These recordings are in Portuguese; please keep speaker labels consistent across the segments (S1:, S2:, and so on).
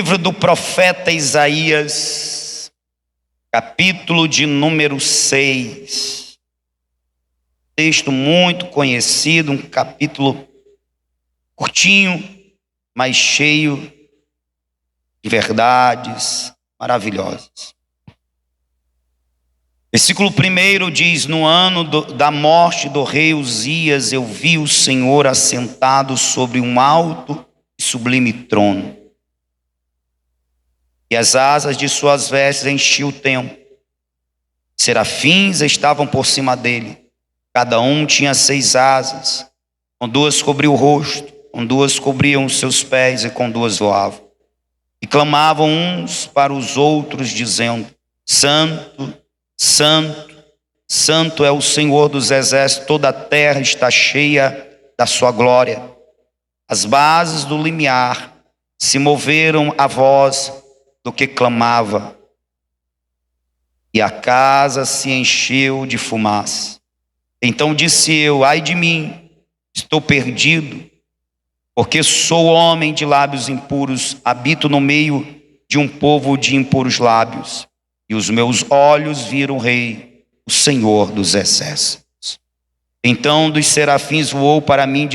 S1: Livro do profeta Isaías, capítulo de número 6. Texto muito conhecido, um capítulo curtinho, mas cheio de verdades maravilhosas. Versículo 1 diz: no ano da morte do rei Uzias, eu vi o Senhor assentado sobre um alto e sublime trono, e as asas de suas vestes enchiam o templo. Serafins estavam por cima dele, cada um tinha 6 asas, com 2 cobriam o rosto, com 2 cobriam os seus pés e com 2 voavam. E clamavam uns para os outros, dizendo: Santo, Santo, Santo é o Senhor dos exércitos, toda a terra está cheia da sua glória. As bases do limiar se moveram à voz do que clamava, e a casa se encheu de fumaça. Então disse eu: ai de mim, estou perdido, porque sou homem de lábios impuros, habito no meio de um povo de impuros lábios, e os meus olhos viram o Rei, o Senhor dos exércitos. Então dos serafins voou para mim,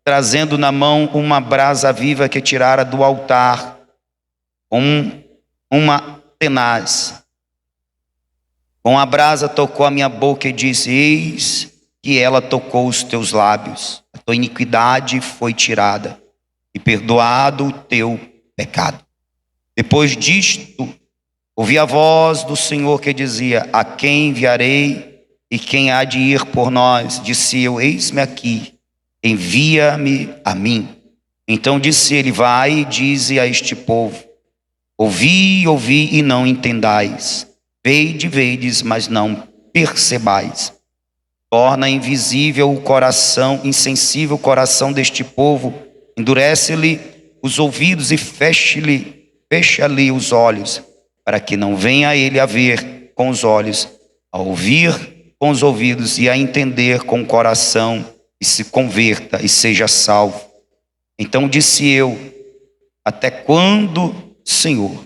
S1: trazendo na mão uma brasa viva que tirara do altar, uma tenaz. Com a brasa tocou a minha boca e disse: eis que ela tocou os teus lábios, a tua iniquidade foi tirada e perdoado o teu pecado. Depois disto, ouvi a voz do Senhor que dizia: a quem enviarei e quem há de ir por nós? Disse eu: eis-me aqui, envia-me a mim. Então disse ele: vai e dize a este povo: ouvi e não entendais, vedes, mas não percebais. Torna invisível o coração, insensível o coração deste povo, endurece-lhe os ouvidos e fecha-lhe os olhos, para que não venha ele a ver com os olhos, a ouvir com os ouvidos e a entender com o coração, e se converta e seja salvo. Então disse eu: até quando, Senhor?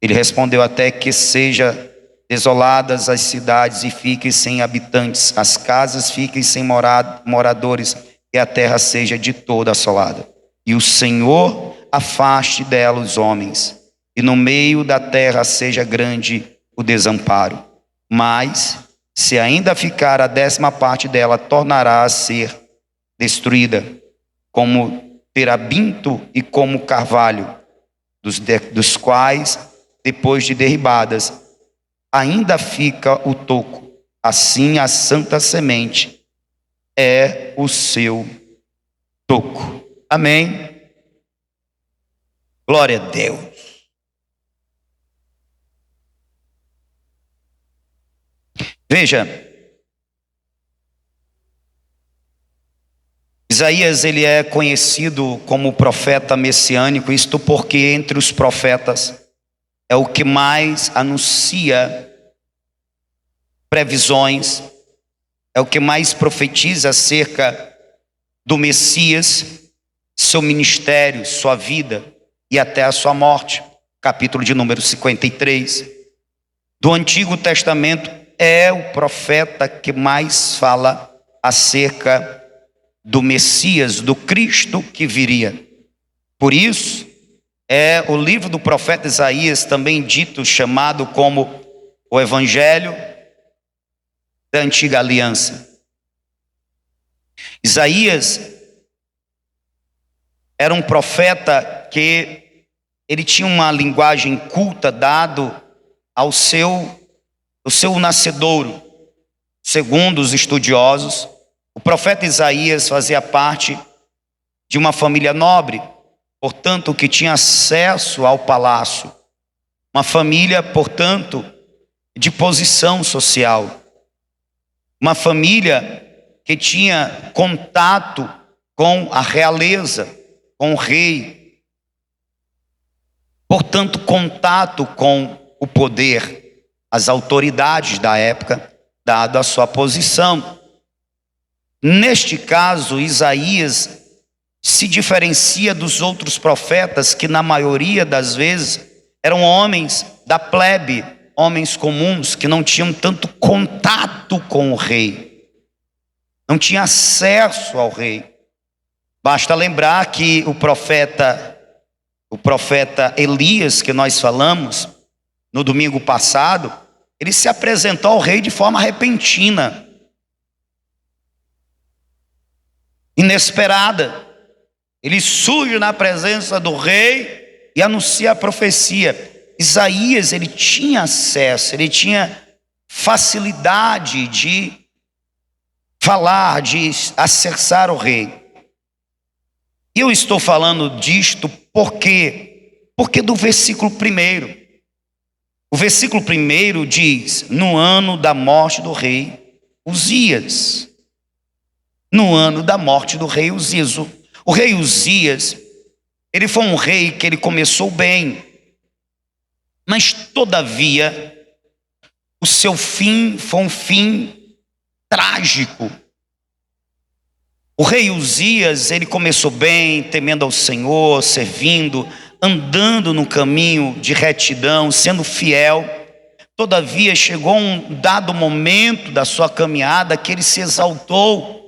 S1: Ele respondeu: até que seja desoladas as cidades e fiquem sem habitantes, as casas fiquem sem moradores, e a terra seja de toda assolada. E o Senhor afaste dela os homens, e no meio da terra seja grande o desamparo. Mas se ainda ficar a 10ª parte dela, tornará a ser destruída, como terebinto e como carvalho, dos quais, depois de derribadas, ainda fica o toco. Assim a santa semente é o seu toco. Amém? Glória a Deus. Veja, Isaías, ele é conhecido como profeta messiânico, isto porque entre os profetas é o que mais anuncia previsões, é o que mais profetiza acerca do Messias, seu ministério, sua vida e até a sua morte. Capítulo de número 53 do Antigo Testamento é o profeta que mais fala acerca do Messias, do Cristo que viria. Por isso, é o livro do profeta Isaías também dito, chamado como o Evangelho da Antiga Aliança. Isaías era um profeta que ele tinha uma linguagem culta dado ao seu nascedouro. Segundo os estudiosos, o profeta Isaías fazia parte de uma família nobre, portanto, que tinha acesso ao palácio. Uma família, portanto, de posição social. Uma família que tinha contato com a realeza, com o rei. Portanto, contato com o poder, as autoridades da época, dado a sua posição. Neste caso, Isaías se diferencia dos outros profetas, que na maioria das vezes eram homens da plebe, homens comuns, que não tinham tanto contato com o rei, não tinham acesso ao rei. Basta lembrar que o profeta Elias, que nós falamos no domingo passado, ele se apresentou ao rei de forma repentina, inesperada. Ele surge na presença do rei e anuncia a profecia. Isaías, ele tinha acesso, ele tinha facilidade de falar, de acessar o rei. E eu estou falando disto porque do versículo 1. O versículo 1 diz: no ano da morte do rei Uzias. No ano da morte do rei Uzias. O rei Uzias, ele foi um rei que ele começou bem, mas todavia o seu fim foi um fim trágico. O rei Uzias, ele começou bem, temendo ao Senhor, servindo, andando no caminho de retidão, sendo fiel. Todavia chegou um dado momento da sua caminhada que ele se exaltou.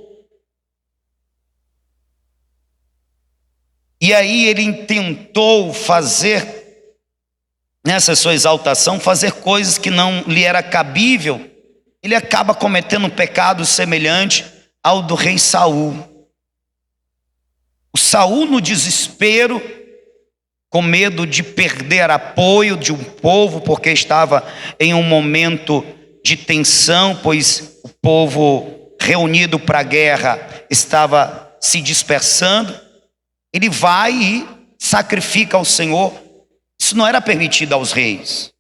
S1: E aí ele tentou fazer, nessa sua exaltação, fazer coisas que não lhe era cabível. Ele acaba cometendo um pecado semelhante ao do rei Saul. O Saul, no desespero, com medo de perder apoio de um povo, porque estava em um momento de tensão, pois o povo reunido para a guerra estava se dispersando, ele vai e sacrifica ao Senhor. Isso não era permitido aos reis,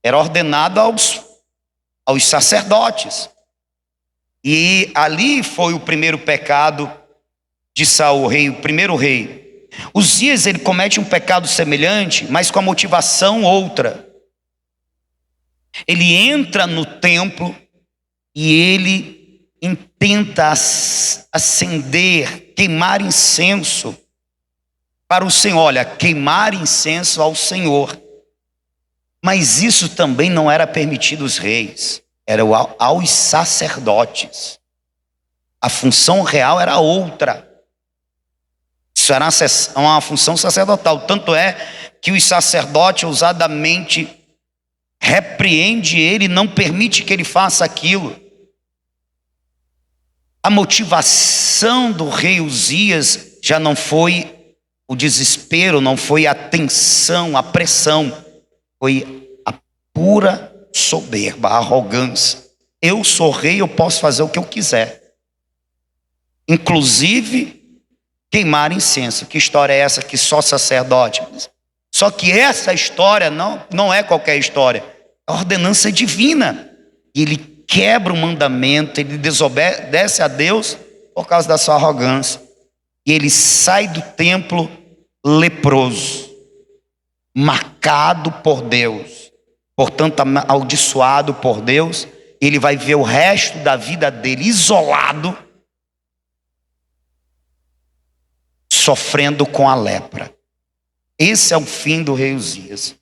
S1: era ordenado aos sacerdotes. E ali foi o primeiro pecado de Saul, o primeiro rei. Uzias, ele comete um pecado semelhante, mas com a motivação outra. Ele entra no templo e ele tenta acender, queimar incenso para o Senhor. Olha, queimar incenso ao Senhor. Mas isso também não era permitido aos reis, era aos sacerdotes. A função real era outra. Isso era uma função sacerdotal. Tanto é que os sacerdotes ousadamente repreende ele, não permite que ele faça aquilo. A motivação do rei Uzias já não foi o desespero, não foi a tensão, a pressão, foi a pura soberba, a arrogância. Eu sou rei, eu posso fazer o que eu quiser, inclusive queimar incenso. Que história é essa que só sacerdote? Só que essa história não é qualquer história, é a ordenança divina. E ele quebra o mandamento, ele desobedece a Deus por causa da sua arrogância. E ele sai do templo leproso, marcado por Deus, portanto amaldiçoado por Deus. Ele vai ver o resto da vida dele isolado, sofrendo com a lepra. Esse é o fim do rei Uzias.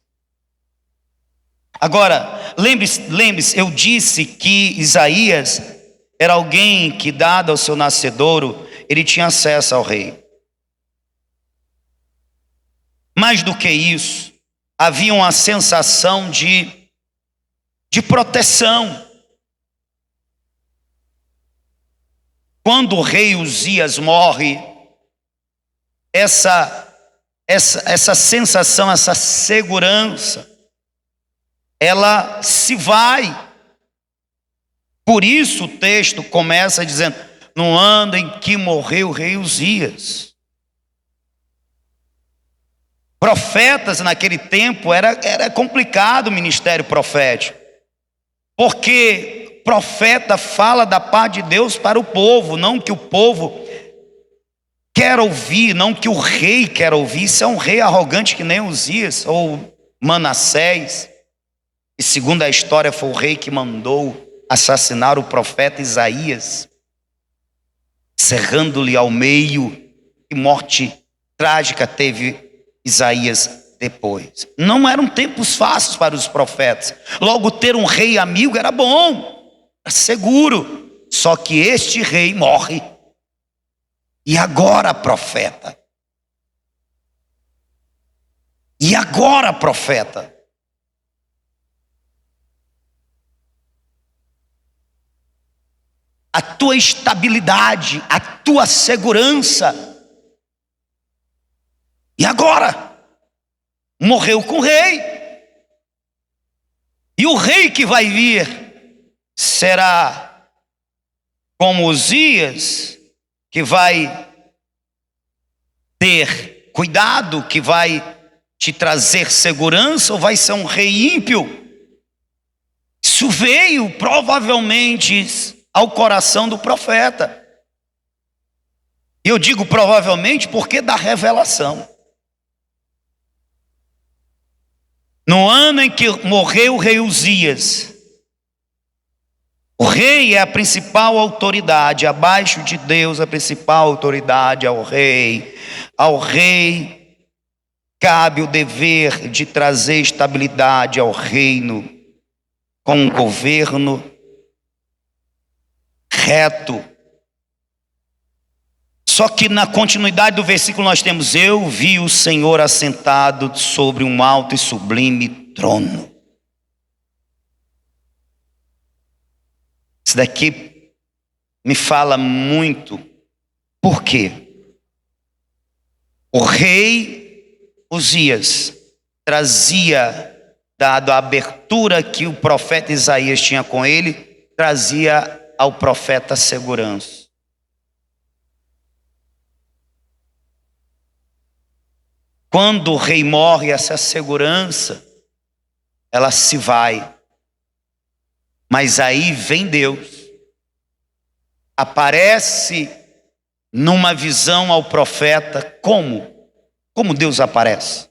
S1: Agora, lembre-se, eu disse que Isaías era alguém que, dado ao seu nascedouro, ele tinha acesso ao rei. Mais do que isso, havia uma sensação de proteção. Quando o rei Uzias morre, essa sensação, essa segurança, ela se vai. Por isso o texto começa dizendo: no ano em que morreu o rei Uzias. Profetas naquele tempo, era complicado o ministério profético, porque profeta fala da parte de Deus para o povo, não que o povo quer ouvir, não que o rei quer ouvir. Isso é um rei arrogante que nem Uzias ou Manassés. E segundo a história, foi o rei que mandou assassinar o profeta Isaías, cerrando-lhe ao meio que morte trágica teve Isaías depois. Não eram tempos fáceis para os profetas. Logo, ter um rei amigo era bom, era seguro. Só que este rei morre. E agora, profeta? E agora, profeta? A tua estabilidade, a tua segurança. E agora? Morreu com o rei. E o rei que vai vir será como Uzias, que vai ter cuidado, que vai te trazer segurança, ou vai ser um rei ímpio? Isso veio provavelmente ao coração do profeta. E eu digo provavelmente porque da revelação. No ano em que morreu o rei Uzias, o rei é a principal autoridade, abaixo de Deus a principal autoridade é o rei. Ao rei cabe o dever de trazer estabilidade ao reino, com um governo reto. Só que na continuidade do versículo nós temos: eu vi o Senhor assentado sobre um alto e sublime trono. Isso daqui me fala muito. Por quê? O rei Uzias trazia, dado a abertura que o profeta Isaías tinha com ele, trazia ao profeta segurança. Quando o rei morre, essa segurança, ela se vai. Mas aí vem Deus, aparece numa visão ao profeta. Como Deus aparece?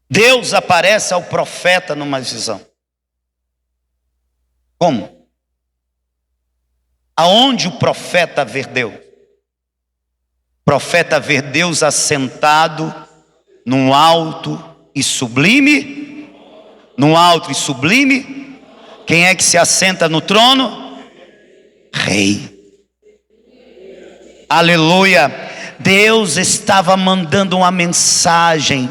S1: Deus aparece ao profeta numa visão. Como? Aonde o profeta vê Deus? O profeta vê Deus assentado num alto e sublime. Num alto e sublime. Quem é que se assenta no trono? Rei. Aleluia. Deus estava mandando uma mensagem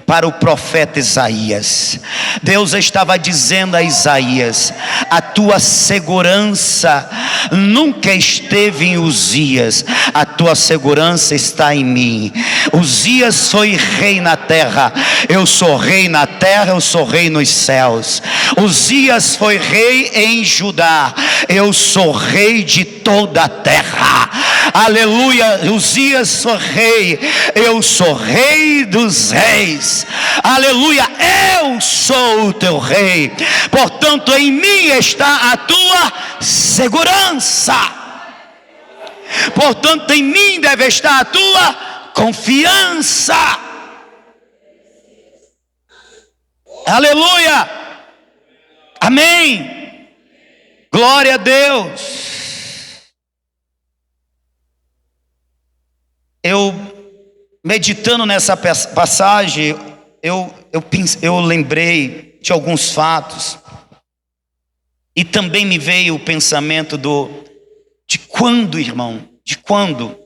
S1: para o profeta Isaías. Deus estava dizendo a Isaías: a tua segurança nunca esteve em Uzias, a tua segurança está em mim. Uzias foi rei na terra, eu sou rei na terra, eu sou rei nos céus. Uzias foi rei em Judá, eu sou rei de toda a terra. Aleluia. Uzias foi rei, eu sou rei dos reis. Aleluia. Eu sou o teu rei, portanto em mim está a tua segurança, portanto em mim deve estar a tua confiança. Aleluia. Amém. Glória a Deus. Eu, meditando nessa passagem, eu lembrei de alguns fatos. E também me veio o pensamento de quando, irmão, de quando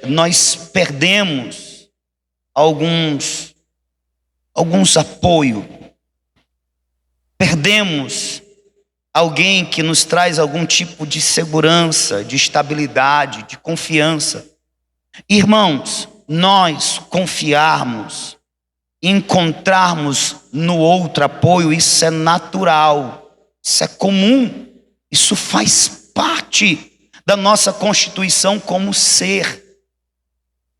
S1: nós perdemos alguns apoios. Perdemos alguém que nos traz algum tipo de segurança, de estabilidade, de confiança. Irmãos, nós confiarmos, encontrarmos no outro apoio, isso é natural, isso é comum, isso faz parte da nossa constituição como ser.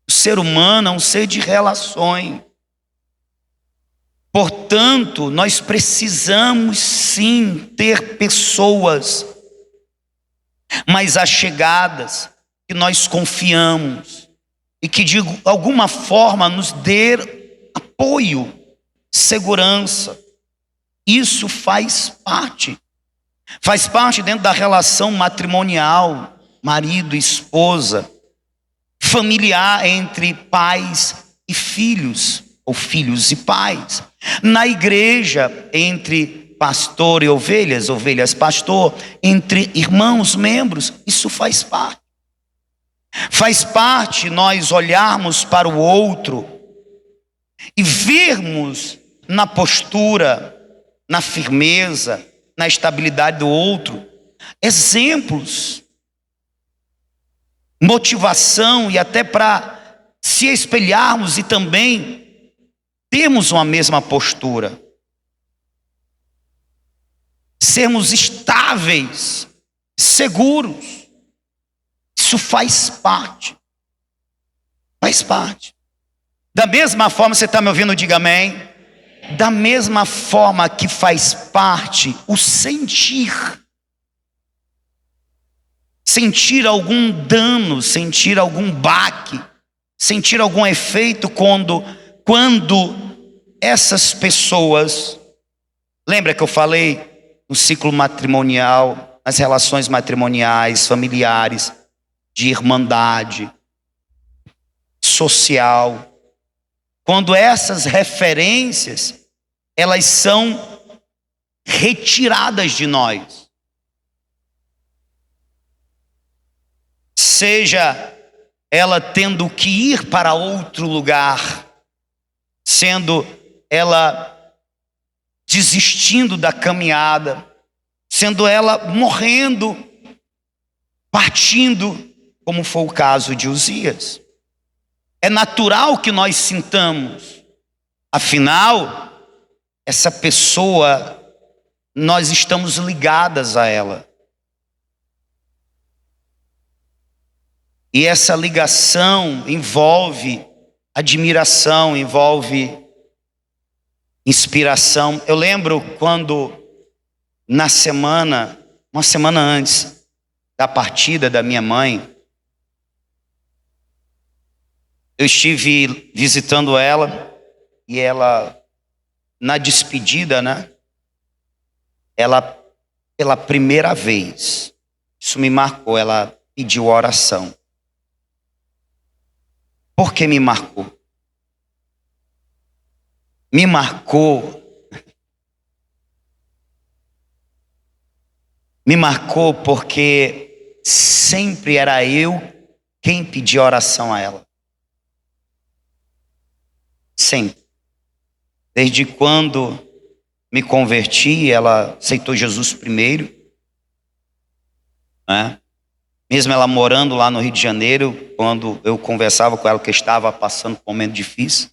S1: O ser humano é um ser de relações. Portanto, nós precisamos sim ter pessoas mais achegadas, que nós confiamos e que de alguma forma nos dê apoio, segurança. Isso faz parte dentro da relação matrimonial, marido e esposa, familiar entre pais e filhos, ou filhos e pais, na igreja entre pastor e ovelhas, ovelhas pastor, entre irmãos membros. Isso faz parte. Faz parte nós olharmos para o outro e vermos na postura, na firmeza, na estabilidade do outro, exemplos, motivação, e até para se espelharmos e também termos uma mesma postura, sermos estáveis, seguros. Isso faz parte. Faz parte. Da mesma forma, você está me ouvindo? Diga amém. Da mesma forma que faz parte o sentir. Sentir algum dano, sentir algum baque, sentir algum efeito quando essas pessoas, lembra que eu falei no ciclo matrimonial, nas relações matrimoniais, familiares, de irmandade, social, quando essas referências, elas são retiradas de nós, seja ela tendo que ir para outro lugar, sendo ela desistindo da caminhada, sendo ela morrendo, partindo, como foi o caso de Uzias. É natural que nós sintamos, afinal, essa pessoa, nós estamos ligadas a ela. E essa ligação envolve admiração, envolve inspiração. Eu lembro quando, uma semana antes da partida da minha mãe, eu estive visitando ela, e ela, na despedida, né? Ela, pela primeira vez, isso me marcou, ela pediu oração. Por que me marcou? Me marcou porque sempre era eu quem pedia oração a ela. Sempre. Desde quando me converti, ela aceitou Jesus primeiro, né? Mesmo ela morando lá no Rio de Janeiro, quando eu conversava com ela que estava passando por um momento difícil,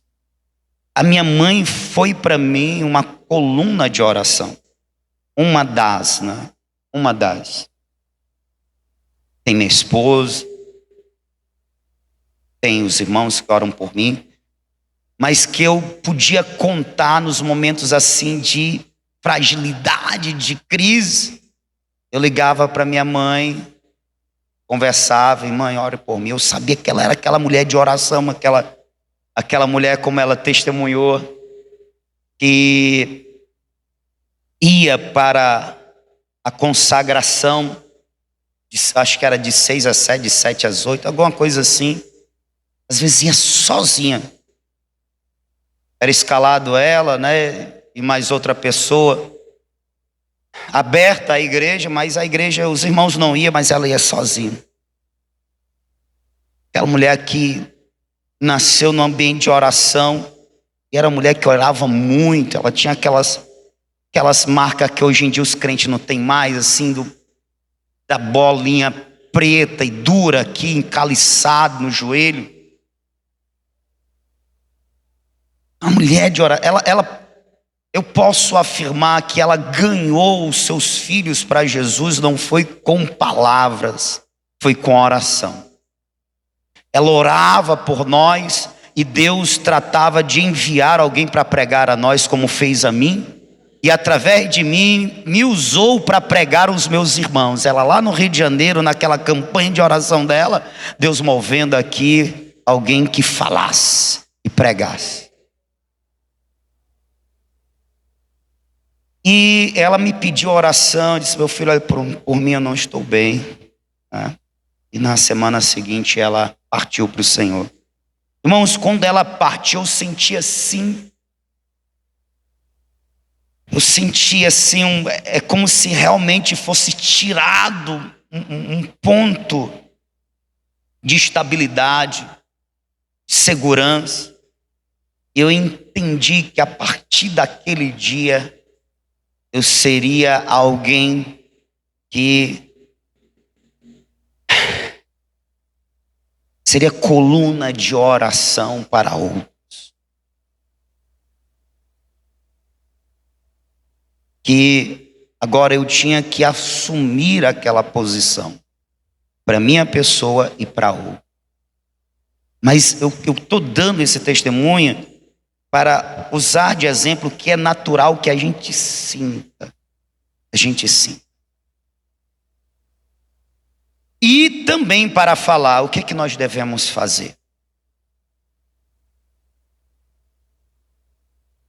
S1: a minha mãe foi para mim uma coluna de oração. Uma das. Tem minha esposa, tem os irmãos que oram por mim, mas que eu podia contar nos momentos assim de fragilidade, de crise. Eu ligava para minha mãe, conversava, e mãe, ore por mim. Eu sabia que ela era aquela mulher de oração, aquela mulher, como ela testemunhou, que ia para a consagração, acho que era de 6 às 7, de 7 às 8, alguma coisa assim. Às vezes ia sozinha. Era escalado ela, né, e mais outra pessoa. Aberta a igreja, mas a igreja, os irmãos não iam, mas ela ia sozinha. Aquela mulher que nasceu no ambiente de oração, e era uma mulher que orava muito. Ela tinha aquelas marcas que hoje em dia os crentes não têm mais, assim, da bolinha preta e dura aqui, encaliçado no joelho. A mulher de oração, eu posso afirmar que ela ganhou os seus filhos para Jesus, não foi com palavras, foi com oração. Ela orava por nós, e Deus tratava de enviar alguém para pregar a nós, como fez a mim, e através de mim, me usou para pregar os meus irmãos. Ela lá no Rio de Janeiro, naquela campanha de oração dela, Deus movendo aqui alguém que falasse e pregasse. E ela me pediu oração, disse: meu filho, olha, por mim eu não estou bem, né? E na semana seguinte ela partiu para o Senhor. Irmãos, quando ela partiu, eu senti assim, é como se realmente fosse tirado um ponto de estabilidade, de segurança. Eu entendi que a partir daquele dia eu seria alguém que seria coluna de oração para outros. Que agora eu tinha que assumir aquela posição para minha pessoa e para outro. Mas eu estou dando esse testemunho para usar de exemplo que é natural que a gente sinta. A gente sinta. E também para falar o que é que nós devemos fazer.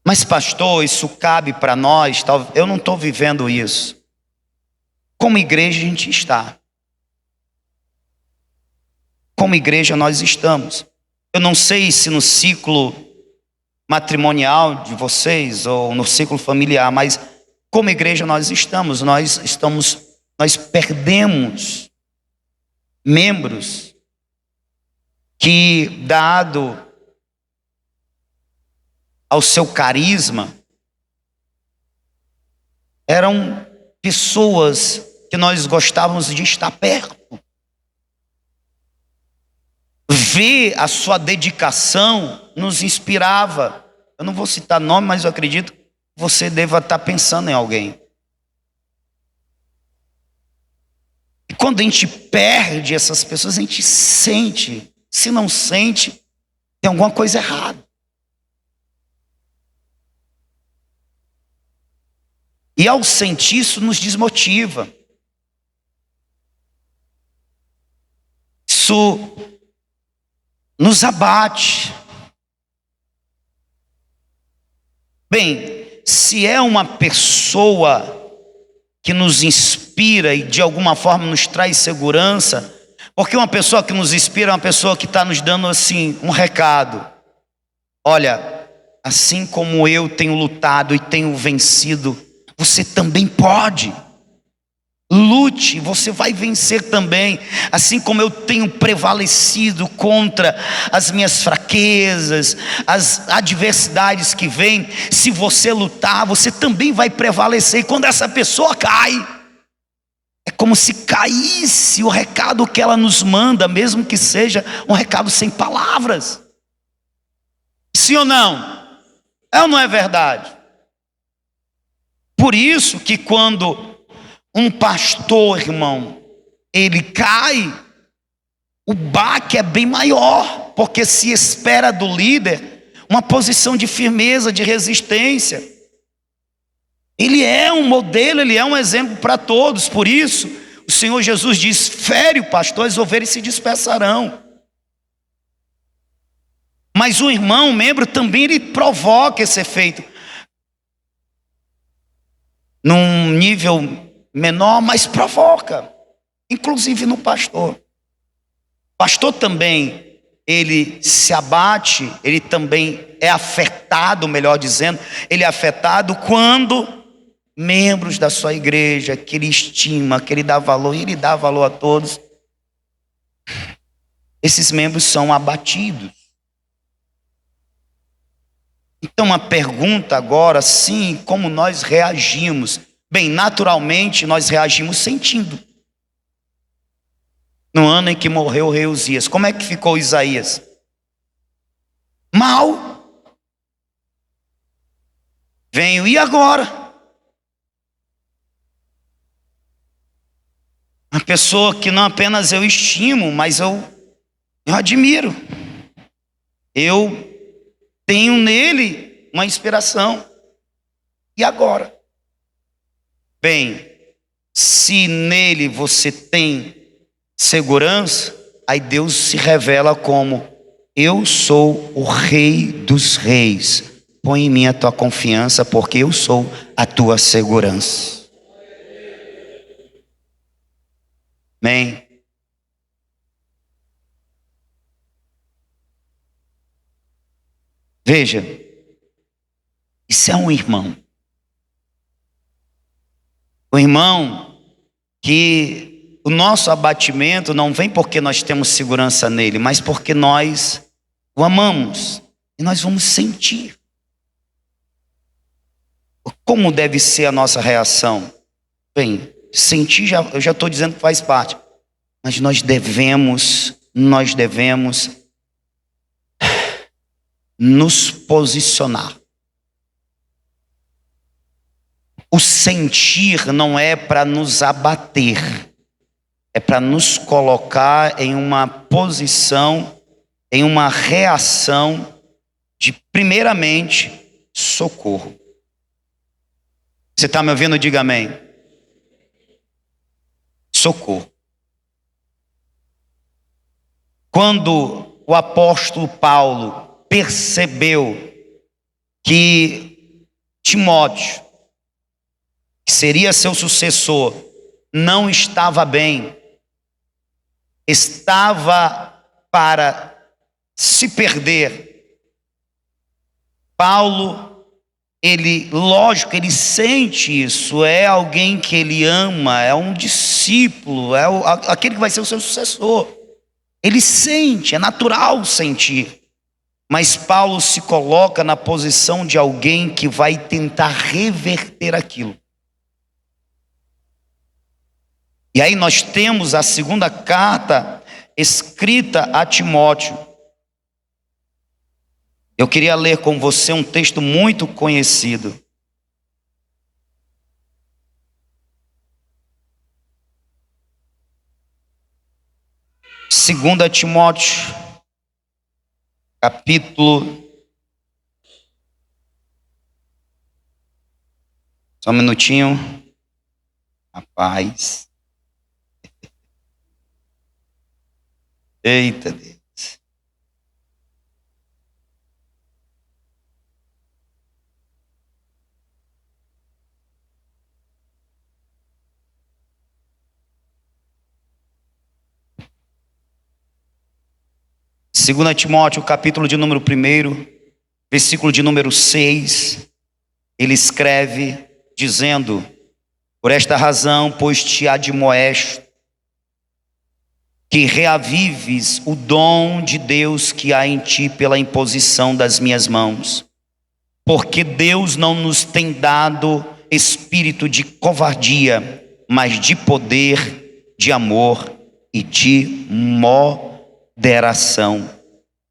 S1: Mas pastor, isso cabe para nós? Eu não estou vivendo isso. Como igreja a gente está. Como igreja nós estamos. Eu não sei se no ciclo matrimonial de vocês ou no ciclo familiar, mas como igreja nós perdemos membros que, dado ao seu carisma, eram pessoas que nós gostávamos de estar perto. Ver a sua dedicação nos inspirava. Eu não vou citar nome, mas eu acredito que você deva estar pensando em alguém. E quando a gente perde essas pessoas, a gente sente. Se não sente, tem alguma coisa errada. E ao sentir isso, nos desmotiva. Isso nos abate. Bem, se é uma pessoa que nos inspira e de alguma forma nos traz segurança, porque uma pessoa que nos inspira é uma pessoa que está nos dando assim um recado. Olha, assim como eu tenho lutado e tenho vencido, você também pode. Lute, você vai vencer também. Assim como eu tenho prevalecido contra as minhas fraquezas, as adversidades que vêm, se você lutar, você também vai prevalecer. E quando essa pessoa cai, é como se caísse o recado que ela nos manda, mesmo que seja um recado sem palavras. Sim ou não? É ou não é verdade? Por isso que quando um pastor, irmão, ele cai, o baque é bem maior, porque se espera do líder uma posição de firmeza, de resistência. Ele é um modelo, ele é um exemplo para todos. Por isso, o Senhor Jesus diz: fere o pastor, as ovelhas se dispersarão. Mas o irmão, o membro, também ele provoca esse efeito. Num nível menor, mas provoca, inclusive no pastor. O pastor também, ele se abate, ele também é afetado, melhor dizendo, ele é afetado quando membros da sua igreja, que ele estima, que ele dá valor, e ele dá valor a todos, esses membros são abatidos. Então a pergunta agora, sim, como nós reagimos? Bem, naturalmente nós reagimos sentindo. No ano em que morreu o rei Uzias, como é que ficou Isaías? Mal. Venho, e agora? Uma pessoa que não apenas eu estimo, mas eu admiro. Eu tenho nele uma inspiração. E agora? Bem, se nele você tem segurança, aí Deus se revela como: eu sou o Rei dos Reis. Põe em mim a tua confiança, porque eu sou a tua segurança. Amém? Veja, isso é um irmão. O irmão que o nosso abatimento não vem porque nós temos segurança nele, mas porque nós o amamos. E nós vamos sentir. Como deve ser a nossa reação? Bem, sentir, eu já estou dizendo que faz parte. Mas nós devemos nos posicionar. O sentir não é para nos abater, é para nos colocar em uma posição, em uma reação de, primeiramente, socorro. Você está me ouvindo? Diga amém. Socorro. Quando o apóstolo Paulo percebeu que Timóteo, que seria seu sucessor, não estava bem, estava para se perder, Paulo, lógico, ele sente isso, é alguém que ele ama, é um discípulo, é aquele que vai ser o seu sucessor. Ele sente, é natural sentir. Mas Paulo se coloca na posição de alguém que vai tentar reverter aquilo. E aí nós temos a segunda carta escrita a Timóteo. Eu queria ler com você um texto muito conhecido. 2 Timóteo, capítulo... Só um minutinho. Rapaz. Eita Deus. Segunda Timóteo, capítulo de número 1, versículo de número 6, ele escreve dizendo: por esta razão, pois te admoesto, que reavives o dom de Deus que há em ti pela imposição das minhas mãos. Porque Deus não nos tem dado espírito de covardia, mas de poder, de amor e de moderação.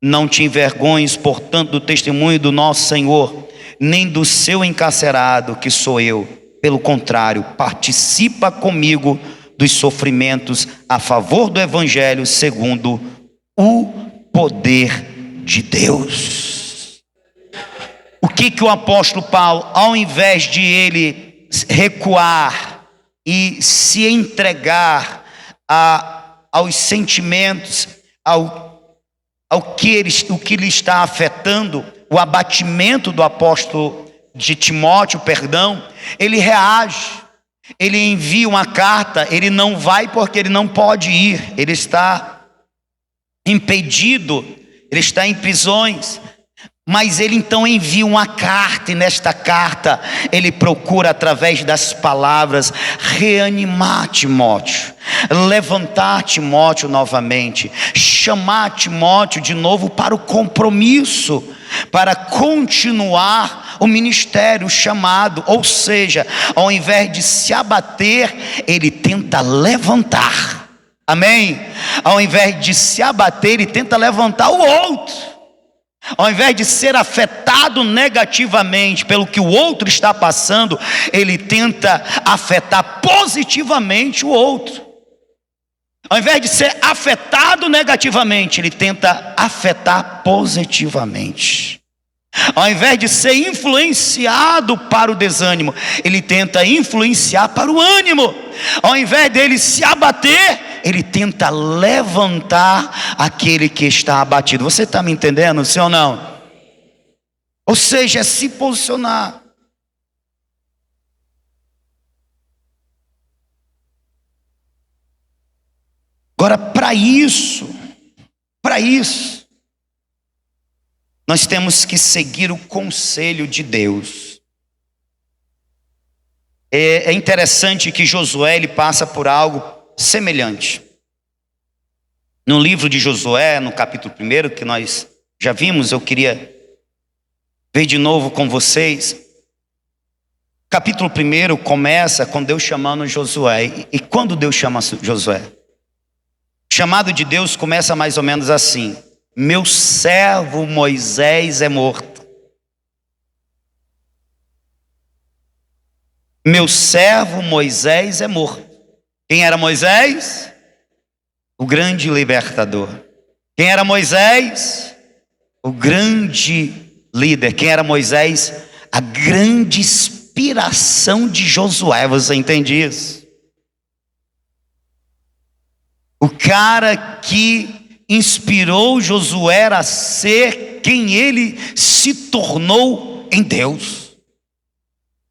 S1: Não te envergonhes, portanto, do testemunho do nosso Senhor, nem do seu encarcerado, que sou eu. Pelo contrário, participa comigo dos sofrimentos a favor do Evangelho, segundo o poder de Deus. O que o apóstolo Paulo, ao invés de ele recuar e se entregar aos sentimentos, o que lhe está afetando, o abatimento do apóstolo de Timóteo, ele reage, ele envia uma carta, ele não vai porque ele não pode ir, ele está impedido, ele está em prisões, mas ele então envia uma carta, e nesta carta ele procura, através das palavras, reanimar Timóteo, levantar Timóteo novamente, chamar Timóteo de novo para o compromisso, para continuar o ministério, o chamado. Ou seja, ao invés de se abater, ele tenta levantar. Amém? Ao invés de se abater, ele tenta levantar o outro. Ao invés de ser afetado negativamente pelo que o outro está passando, ele tenta afetar positivamente o outro. Ao invés de ser afetado negativamente, ele tenta afetar positivamente. Ao invés de ser influenciado para o desânimo, ele tenta influenciar para o ânimo. Ao invés dele se abater, ele tenta levantar aquele que está abatido. Você está me entendendo, sim ou não? Ou seja, é se posicionar. Agora, para isso, nós temos que seguir o conselho de Deus. É interessante que Josué ele passa por algo semelhante. No livro de Josué, no capítulo 1, que nós já vimos, eu queria ver de novo com vocês. O capítulo 1 começa com Deus chamando Josué. E quando Deus chama Josué? O chamado de Deus começa mais ou menos assim: meu servo Moisés é morto. Meu servo Moisés é morto. Quem era Moisés? O grande libertador. Quem era Moisés? O grande líder. Quem era Moisés? A grande inspiração de Josué. Você entende isso? O cara que inspirou Josué a ser quem ele se tornou em Deus.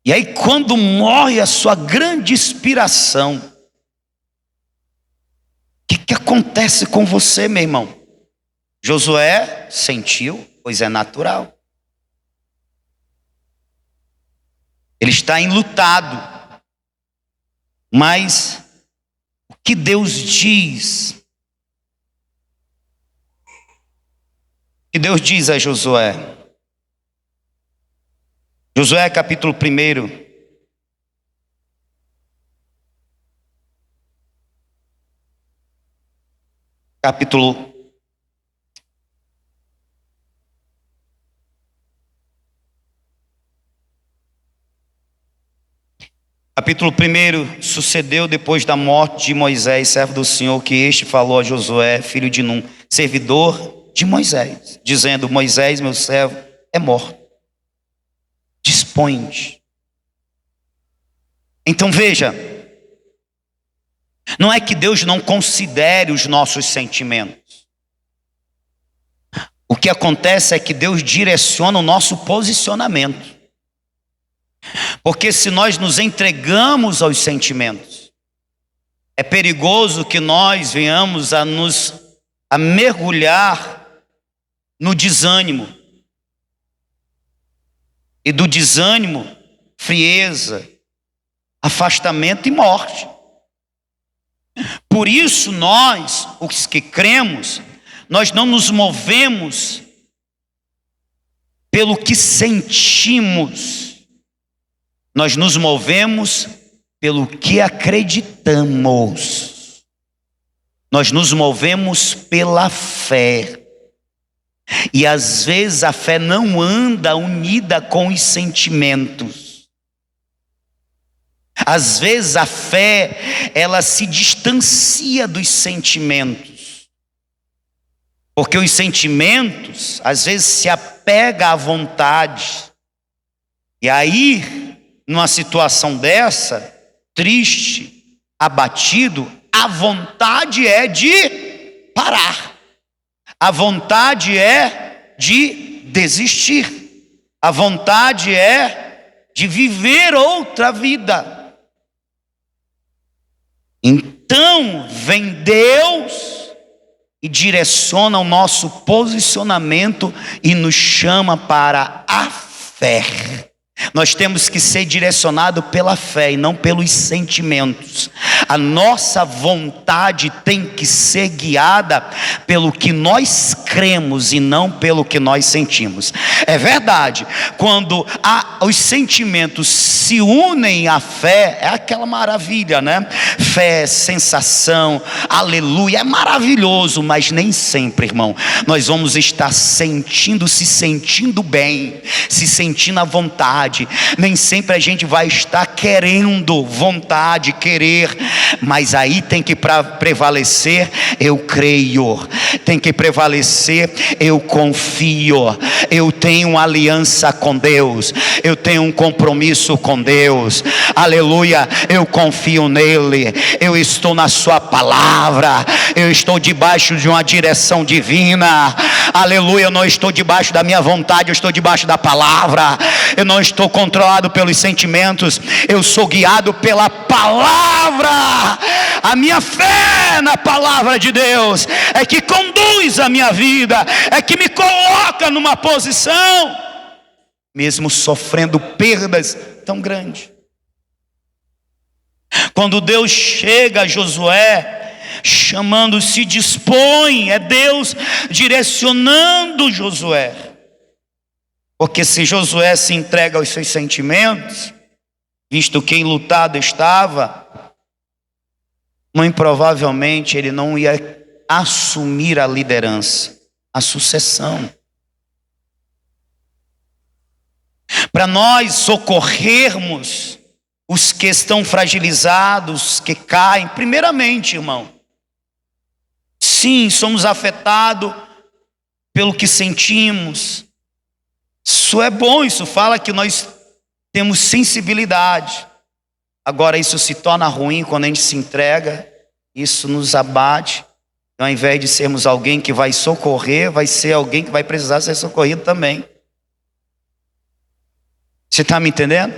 S1: E aí quando morre a sua grande inspiração, o que acontece com você, meu irmão? Josué sentiu, pois é natural. Ele está enlutado. Mas o que Deus diz? O que Deus diz a Josué? Josué capítulo 1. Capítulo 1. Sucedeu depois da morte de Moisés, servo do Senhor, que este falou a Josué, filho de Num, servidor de Moisés, dizendo: Moisés, meu servo, é morto. Dispõe-te. Então veja, não é que Deus não considere os nossos sentimentos. O que acontece é que Deus direciona o nosso posicionamento. Porque se nós nos entregamos aos sentimentos, é perigoso que nós venhamos a mergulhar no desânimo. E do desânimo, frieza, afastamento e morte. Por isso nós, os que cremos, nós não nos movemos pelo que sentimos. Nós nos movemos pelo que acreditamos. Nós nos movemos pela fé. E às vezes a fé não anda unida com os sentimentos. Às vezes a fé, ela se distancia dos sentimentos. Porque os sentimentos, às vezes, se apegam à vontade. E aí, numa situação dessa, triste, abatido, a vontade é de parar. A vontade é de desistir. A vontade é de viver outra vida. Então vem Deus e direciona o nosso posicionamento e nos chama para a fé. Nós temos que ser direcionados pela fé e não pelos sentimentos. A nossa vontade tem que ser guiada pelo que nós cremos e não pelo que nós sentimos. É verdade, quando os sentimentos se unem à fé, é aquela maravilha, né? Fé, sensação, aleluia, é maravilhoso, mas nem sempre, irmão, nós vamos estar se sentindo bem, se sentindo à vontade. Nem sempre a gente vai estar querendo, vontade, querer, mas aí tem que prevalecer, eu creio, tem que prevalecer, eu confio, eu tenho uma aliança com Deus, eu tenho um compromisso com Deus, aleluia, eu confio nele, eu estou na sua palavra, eu estou debaixo de uma direção divina, aleluia, eu não estou debaixo da minha vontade, eu estou debaixo da palavra, eu não estou controlado pelos sentimentos, eu sou guiado pela palavra A minha fé na palavra de Deus é que conduz a minha vida, é que me coloca numa posição, mesmo sofrendo perdas tão grandes. Quando Deus chega a Josué, chamando, se dispõe, é Deus direcionando Josué. Porque se Josué se entrega aos seus sentimentos, visto que enlutado estava, muito provavelmente ele não ia assumir a liderança, a sucessão. Para nós socorrermos os que estão fragilizados, que caem, primeiramente, irmão, sim, somos afetados pelo que sentimos. Isso é bom, isso fala que nós temos sensibilidade. Agora isso se torna ruim quando a gente se entrega, isso nos abate. Ao invés de sermos alguém que vai socorrer, vai ser alguém que vai precisar ser socorrido também. Você está me entendendo?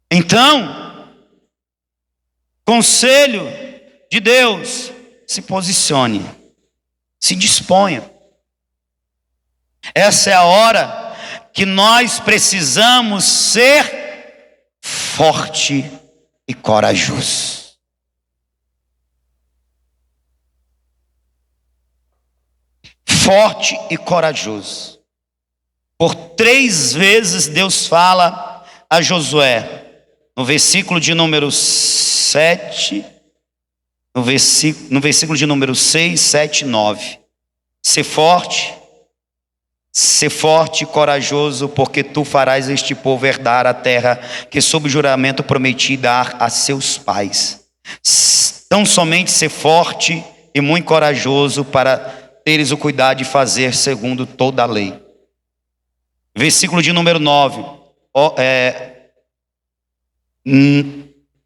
S1: Então, conselho de Deus, se posicione, se disponha. Essa é a hora que nós precisamos ser forte e corajoso. Forte e corajoso. Por 3 vezes Deus fala a Josué. No versículo de número 7, no versículo de número 6, 7 e 9. Ser forte e corajoso, porque tu farás este povo herdar a terra que sob juramento prometi dar a seus pais. Tão somente ser forte e muito corajoso para teres o cuidado de fazer segundo toda a lei. Versículo de número 9.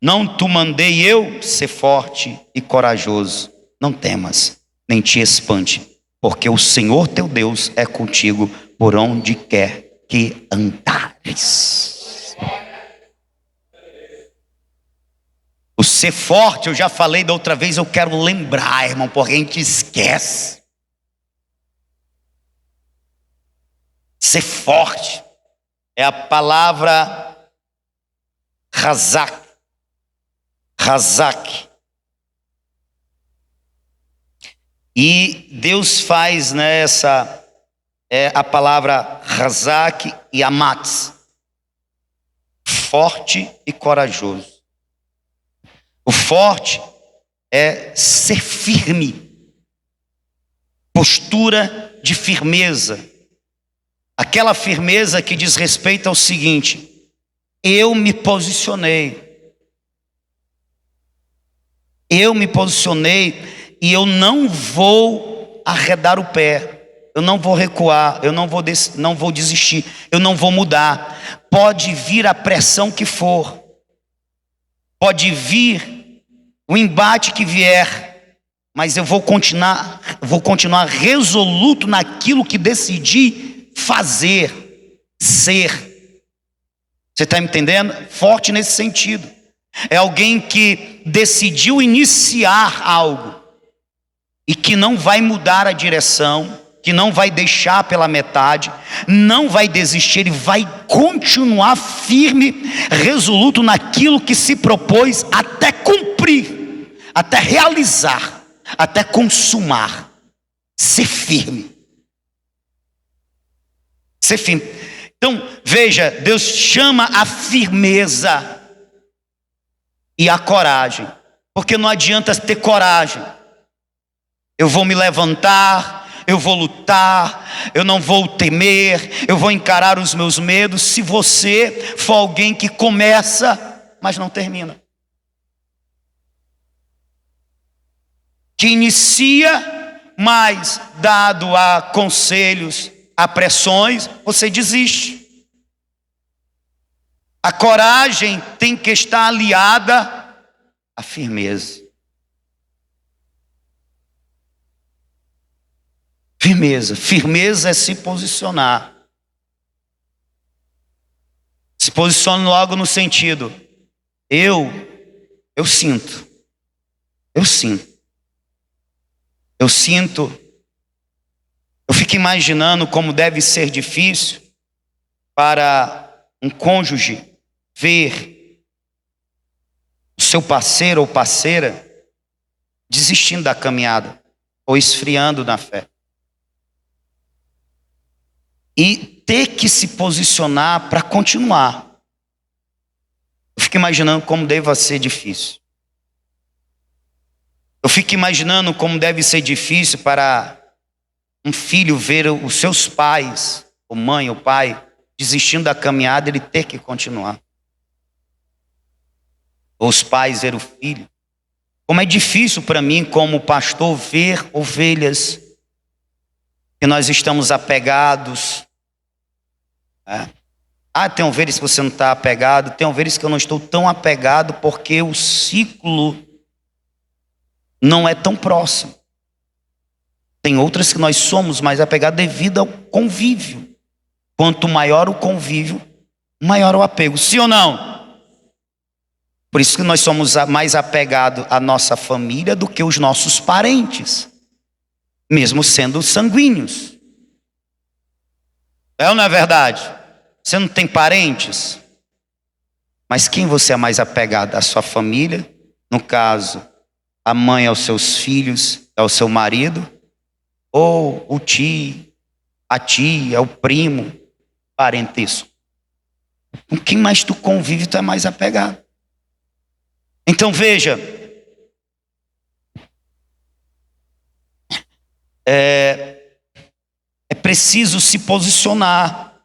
S1: Não te mandei eu ser forte e corajoso. Não temas, nem te espante, porque o Senhor teu Deus é contigo por onde quer que andares. O ser forte, eu já falei da outra vez, eu quero lembrar, irmão, porque a gente esquece. Ser forte é a palavra Razak. E Deus faz nessa a palavra Razak e Amatz, forte e corajoso. O forte é ser firme, postura de firmeza, aquela firmeza que diz respeito ao seguinte: eu me posicionei e eu não vou arredar o pé, eu não vou recuar, eu não vou desistir, eu não vou mudar. Pode vir a pressão que for, pode vir o embate que vier, mas eu vou continuar resoluto naquilo que decidi fazer, ser. Você está me entendendo? Forte nesse sentido. É alguém que decidiu iniciar algo e que não vai mudar a direção, que não vai deixar pela metade, não vai desistir, ele vai continuar firme, resoluto naquilo que se propôs até cumprir, até realizar, até consumar. Ser firme. Ser firme. Então, veja, Deus chama a firmeza e a coragem, porque não adianta ter coragem. Eu vou me levantar, eu vou lutar, eu não vou temer, eu vou encarar os meus medos, se você for alguém que começa, mas não termina. Que inicia, mas dado a conselhos, a pressões, você desiste. A coragem tem que estar aliada à firmeza. Firmeza é se posicionar. Se posicione logo no sentido: eu Eu sinto. Eu sinto. Eu sinto. Eu fico imaginando como deve ser difícil para um cônjuge ver o seu parceiro ou parceira desistindo da caminhada ou esfriando na fé. E ter que se posicionar para continuar. Eu fico imaginando como deve ser difícil. Eu fico imaginando como deve ser difícil para um filho ver os seus pais, ou mãe ou pai, desistindo da caminhada, ele ter que continuar. Ou os pais ver o filho. Como é difícil para mim, como pastor, ver ovelhas que nós estamos apegados. Tem ovelhas que você não está apegado, tem ovelhas que eu não estou tão apegado porque o ciclo não é tão próximo. Tem outras que nós somos mais apegados devido ao convívio. Quanto maior o convívio, maior o apego. Sim ou não? Por isso que nós somos mais apegados à nossa família do que os nossos parentes, mesmo sendo sanguíneos. É ou não é verdade? Você não tem parentes? Mas quem você é mais apegado? À sua família? No caso, a mãe aos seus filhos, ao seu marido? Ou o tio, a tia, o primo, parentesco? Com quem mais tu convive, tu é mais apegado. Então veja, é preciso se posicionar,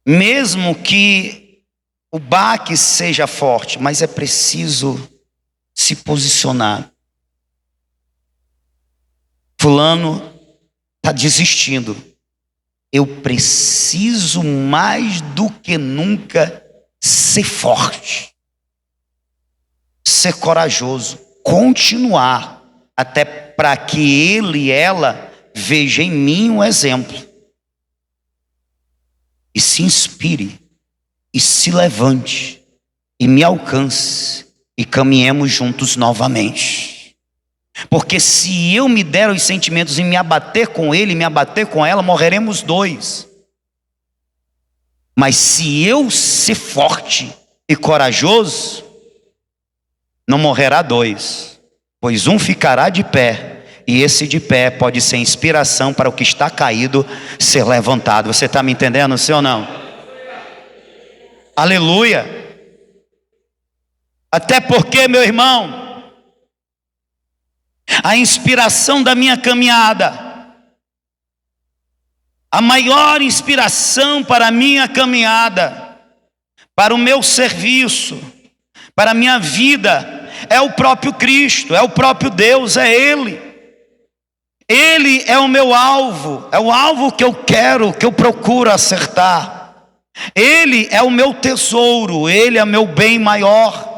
S1: mesmo que o baque seja forte, mas é preciso se posicionar. Fulano está desistindo. Eu preciso mais do que nunca ser forte, ser corajoso, continuar, até para que ele e ela vejam em mim um exemplo e se inspire e se levante e me alcance e caminhemos juntos novamente. Porque se eu me der os sentimentos e me abater com ele, me abater com ela, morreremos dois. Mas se eu ser forte e corajoso, não morrerá dois, pois um ficará de pé, e esse de pé pode ser inspiração para o que está caído ser levantado. Você está me entendendo, sim ou não? Aleluia! Até porque, meu irmão, a inspiração da minha caminhada, a maior inspiração para a minha caminhada, para o meu serviço, para a minha vida, é o próprio Cristo, é o próprio Deus, é Ele. Ele é o meu alvo, é o alvo que eu quero, que eu procuro acertar. Ele é o meu tesouro, Ele é meu bem maior.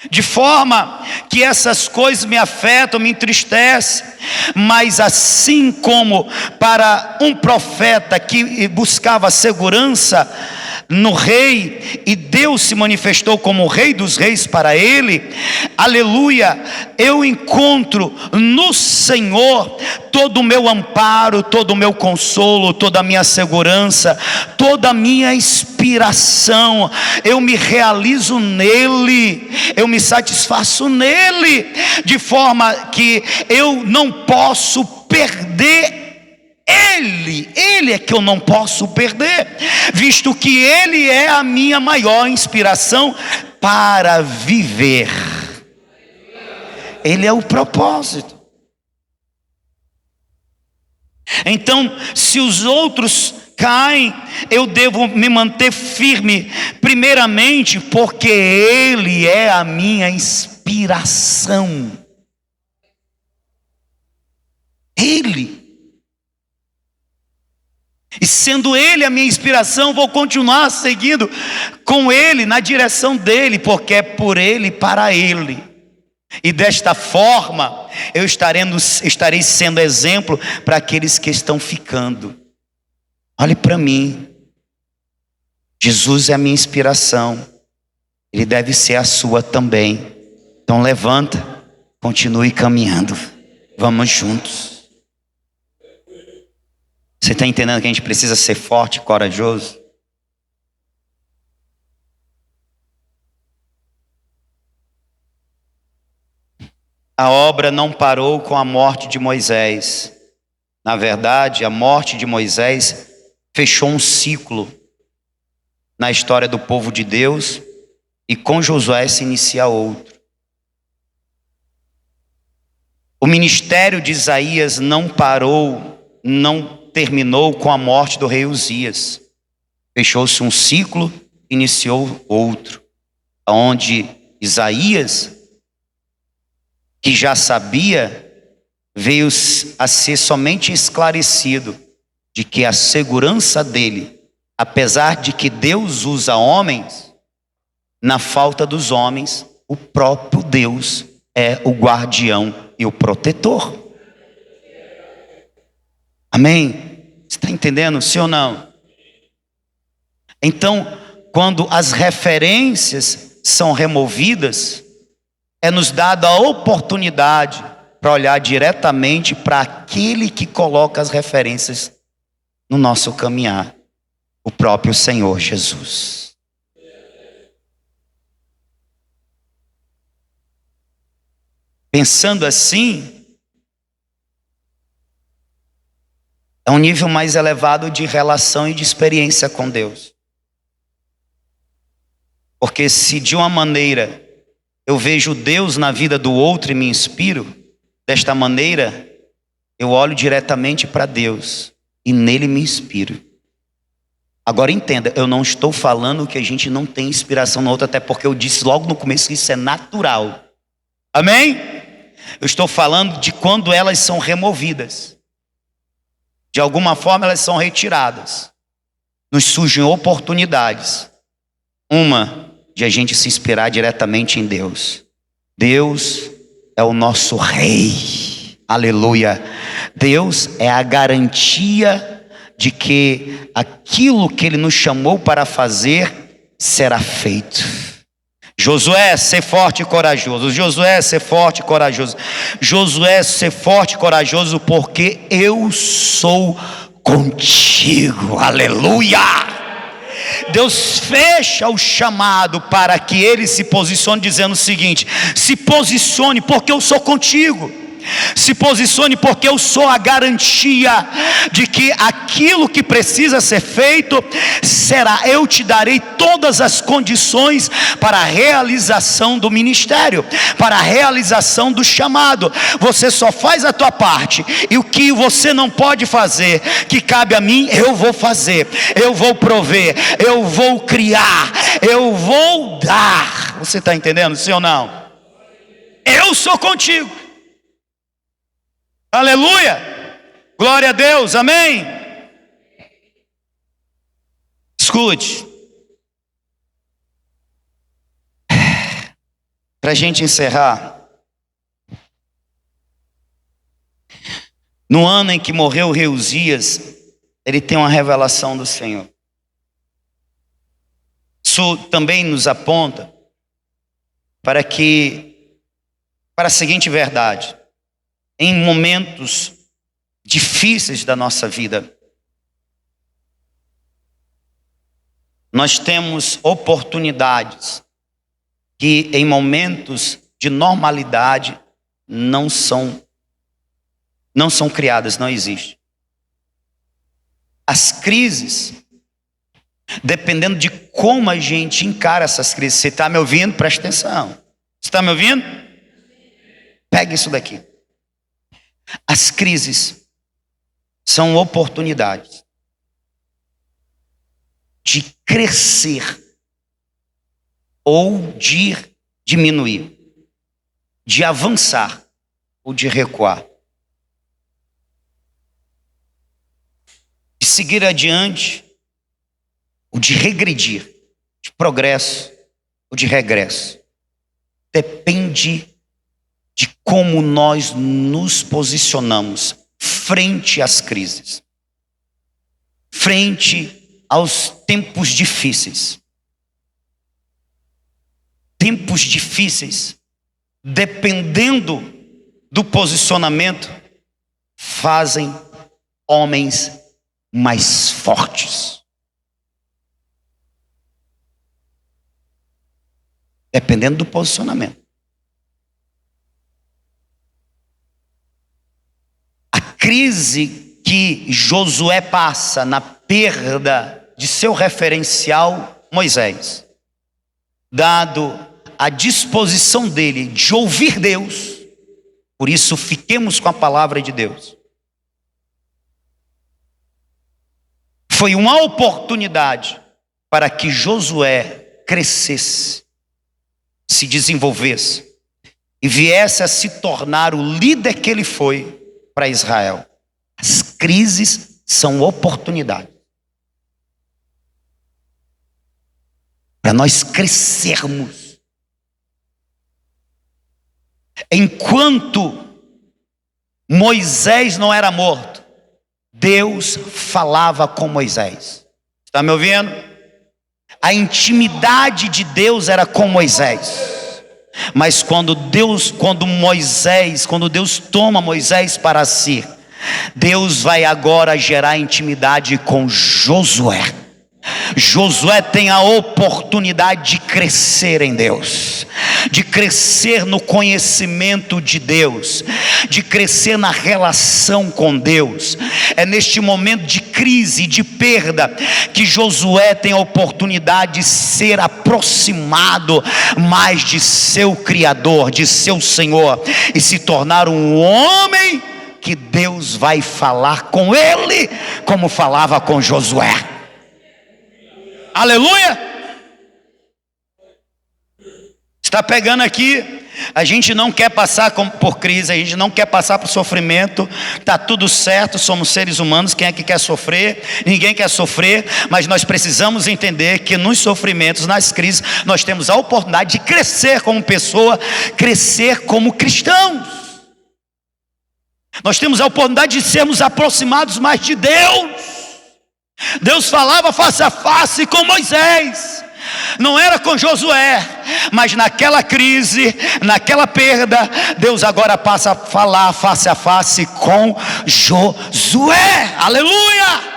S1: De forma que essas coisas me afetam, me entristecem, mas assim como para um profeta que buscava segurança no rei, e Deus se manifestou como o rei dos reis para ele, aleluia, eu encontro no Senhor todo o meu amparo, todo o meu consolo, toda a minha segurança, toda a minha inspiração. Eu me realizo nele, eu me satisfaço nele, de forma que eu não posso perder Ele é que eu não posso perder, visto que Ele é a minha maior inspiração para viver. Ele é o propósito. Então, se os outros caem, eu devo me manter firme, primeiramente porque Ele é a minha inspiração. Ele. E sendo Ele a minha inspiração, vou continuar seguindo com Ele, na direção dEle, porque é por Ele e para Ele. E desta forma, eu estarei sendo exemplo para aqueles que estão ficando. Olhe para mim. Jesus é a minha inspiração. ele deve ser a sua também. Então levanta, continue caminhando, vamos juntos. Você está entendendo que a gente precisa ser forte e corajoso? A obra não parou com a morte de Moisés. Na verdade, a morte de Moisés fechou um ciclo na história do povo de Deus, e com Josué se inicia outro. O ministério de Isaías não parou, não terminou com a morte do rei Uzias. Fechou-se um ciclo, iniciou outro, onde Isaías, que já sabia, veio a ser somente esclarecido de que a segurança dele, apesar de que Deus usa homens, na falta dos homens, o próprio Deus é o guardião e o protetor. Amém? Você está entendendo, sim ou não? Então, quando as referências são removidas, é nos dada a oportunidade para olhar diretamente para aquele que coloca as referências no nosso caminhar, o próprio Senhor Jesus. Pensando assim, é um nível mais elevado de relação e de experiência com Deus. Porque se de uma maneira eu vejo Deus na vida do outro e me inspiro, desta maneira eu olho diretamente para Deus e nele me inspiro. Agora entenda, eu não estou falando que a gente não tem inspiração no outro, até porque eu disse logo no começo que isso é natural. Amém? Eu estou falando de quando elas são removidas. De alguma forma elas são retiradas. Nos surgem oportunidades. Uma, de a gente se inspirar diretamente em Deus. Deus é o nosso Rei. Aleluia. Deus é a garantia de que aquilo que Ele nos chamou para fazer será feito. Josué, ser forte e corajoso. Josué, ser forte e corajoso. Josué, ser forte e corajoso, porque eu sou contigo. Aleluia! Deus fecha o chamado para que ele se posicione, dizendo o seguinte: se posicione porque eu sou contigo. Se posicione porque eu sou a garantia de que aquilo que precisa ser feito será. Eu te darei todas as condições para a realização do ministério, para a realização do chamado. Você só faz a tua parte, e o que você não pode fazer, que cabe a mim, eu vou fazer. Eu vou prover, eu vou criar, eu vou dar. Você está entendendo, sim ou não? Eu sou contigo. Aleluia, glória a Deus, amém. Escute, para a gente encerrar, no ano em que morreu o rei Uzias, ele tem uma revelação do Senhor. Isso também nos aponta para a seguinte verdade: em momentos difíceis da nossa vida, nós temos oportunidades que em momentos de normalidade não são criadas, não existem. As crises, dependendo de como a gente encara essas crises. Você está me ouvindo? Presta atenção. Você está me ouvindo? Pega isso daqui. As crises são oportunidades de crescer ou de diminuir, de avançar ou de recuar, de seguir adiante ou de regredir, de progresso ou de regresso. Depende de como nós nos posicionamos frente às crises, frente aos tempos difíceis. tempos difíceis, dependendo do posicionamento, fazem homens mais fortes. Dependendo do posicionamento. A crise que Josué passa na perda de seu referencial, Moisés, dado a disposição dele de ouvir Deus, por isso fiquemos com a palavra de Deus, foi uma oportunidade para que Josué crescesse, se desenvolvesse e viesse a se tornar o líder que ele foi para Israel. As crises são oportunidades para nós crescermos. Enquanto Moisés não era morto, Deus falava com Moisés. Está me ouvindo? A intimidade de Deus era com Moisés. Mas quando Deus toma Moisés para si, Deus vai agora gerar intimidade com Josué. Josué tem a oportunidade de crescer em Deus, de crescer no conhecimento de Deus, de crescer na relação com Deus. É neste momento de crise, de perda, que Josué tem a oportunidade de ser aproximado mais de seu Criador, de seu Senhor, e se tornar um homem que Deus vai falar com ele, como falava com Josué. Aleluia! Está pegando aqui? A gente não quer passar por crise, a gente não quer passar por sofrimento. Está tudo certo, somos seres humanos. Quem é que quer sofrer? Ninguém quer sofrer, mas nós precisamos entender que nos sofrimentos, nas crises, nós temos a oportunidade de crescer como pessoa, crescer como cristãos. Nós temos a oportunidade de sermos aproximados mais de Deus. Deus falava face a face com Moisés, não era com Josué, mas naquela crise, naquela perda, Deus agora passa a falar face a face com Josué. Aleluia!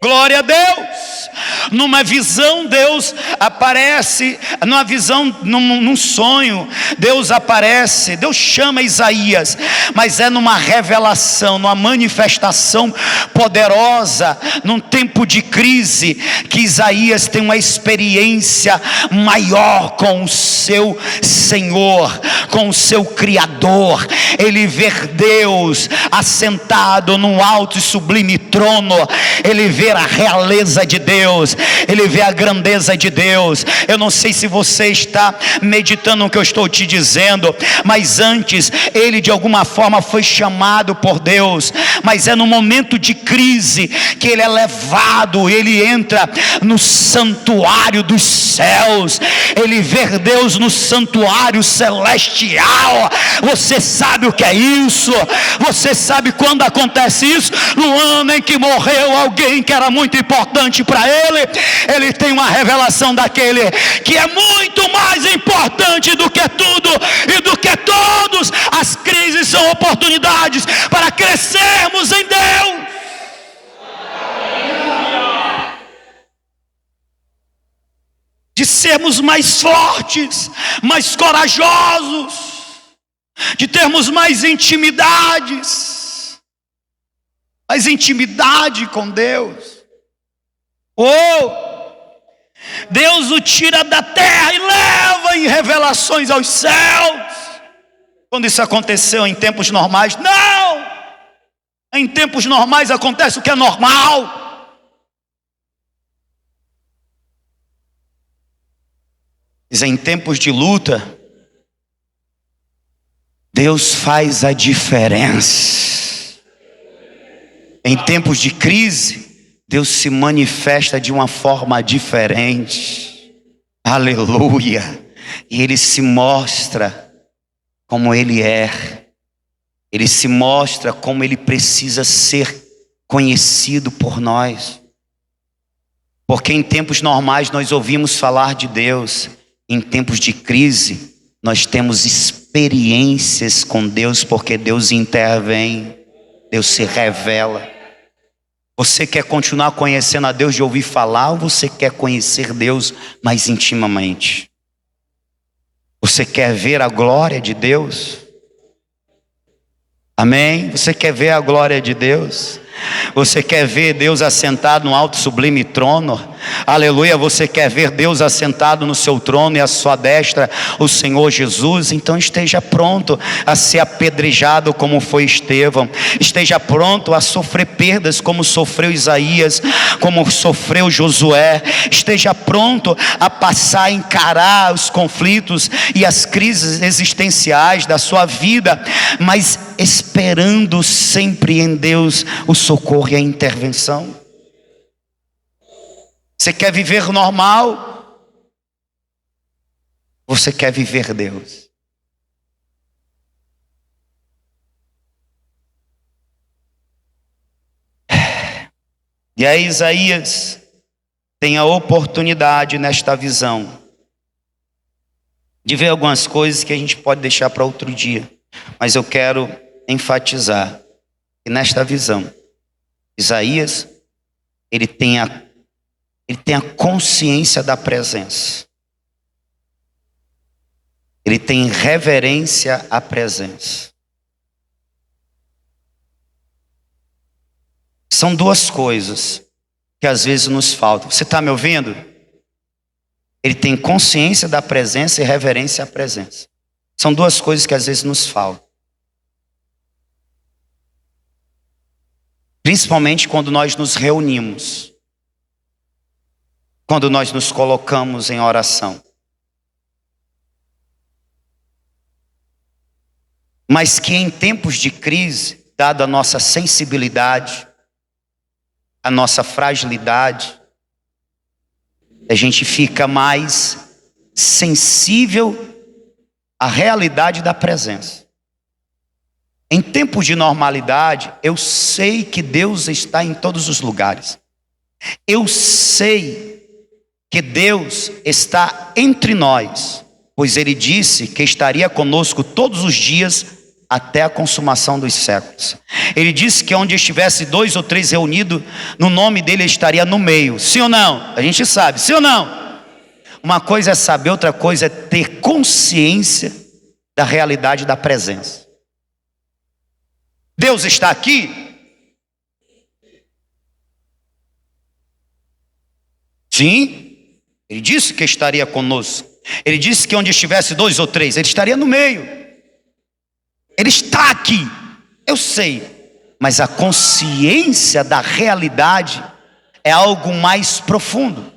S1: Glória a Deus! Numa visão Deus aparece, numa visão, num sonho Deus aparece, Deus chama Isaías, mas é numa revelação, numa manifestação poderosa, num tempo de crise, que Isaías tem uma experiência maior com o seu Senhor, com o seu Criador. Ele vê Deus assentado num alto e sublime trono, ele vê a realeza de Deus, ele vê a grandeza de Deus. Eu não sei se você está meditando no que eu estou te dizendo, mas antes ele de alguma forma foi chamado por Deus, mas é no momento de crise que ele é levado, ele entra no santuário dos céus, ele vê Deus no santuário celestial. Você sabe o que é isso? Você sabe quando acontece isso? No ano em que morreu alguém que era muito importante para ele. Ele tem uma revelação daquele que é muito mais importante do que tudo e do que todos. As crises são oportunidades para crescermos em Deus. De sermos mais fortes, mais corajosos, de termos mais intimidade com Deus. Deus o tira da terra e leva em revelações aos céus. Quando isso aconteceu em tempos normais? Não! Em tempos normais acontece o que é normal. Mas em tempos de luta, Deus faz a diferença. Em tempos de crise, Deus se manifesta de uma forma diferente. Aleluia! E Ele se mostra como Ele é. Ele se mostra como Ele precisa ser conhecido por nós. Porque em tempos normais nós ouvimos falar de Deus, em tempos de crise nós temos experiências com Deus, porque Deus intervém, Deus se revela. Você quer continuar conhecendo a Deus de ouvir falar, ou você quer conhecer Deus mais intimamente? Você quer ver a glória de Deus? Amém? Você quer ver a glória de Deus? Você quer ver Deus assentado no alto sublime trono? Aleluia. Você quer ver Deus assentado no seu trono e à sua destra o Senhor Jesus? Então esteja pronto a ser apedrejado como foi Estevão. Esteja pronto a sofrer perdas como sofreu Isaías, como sofreu Josué. Esteja pronto a passar a encarar os conflitos e as crises existenciais da sua vida, mas esperando sempre em Deus o socorro e a intervenção. Você quer viver normal? Você quer viver Deus? E aí Isaías tem a oportunidade nesta visão de ver algumas coisas que a gente pode deixar para outro dia, mas eu quero enfatizar que nesta visão Isaías ele tem a consciência da presença, ele tem reverência à presença. São duas coisas que às vezes nos faltam. Você está me ouvindo? Ele tem consciência da presença e reverência à presença. São duas coisas que às vezes nos faltam. Principalmente quando nós nos reunimos, quando nós nos colocamos em oração. Mas que em tempos de crise, dada a nossa sensibilidade, a nossa fragilidade, a gente fica mais sensível à realidade da presença. Em tempos de normalidade, eu sei que Deus está em todos os lugares. Eu sei que Deus está entre nós, pois Ele disse que estaria conosco todos os dias até a consumação dos séculos. Ele disse que onde estivesse 2 ou 3 reunidos, no nome dele estaria no meio. Sim ou não? A gente sabe, sim ou não? Uma coisa é saber, outra coisa é ter consciência da realidade da presença. Deus está aqui? Sim. Ele disse que estaria conosco. Ele disse que onde estivesse 2 ou 3, ele estaria no meio. Ele está aqui, eu sei, mas a consciência da realidade é algo mais profundo.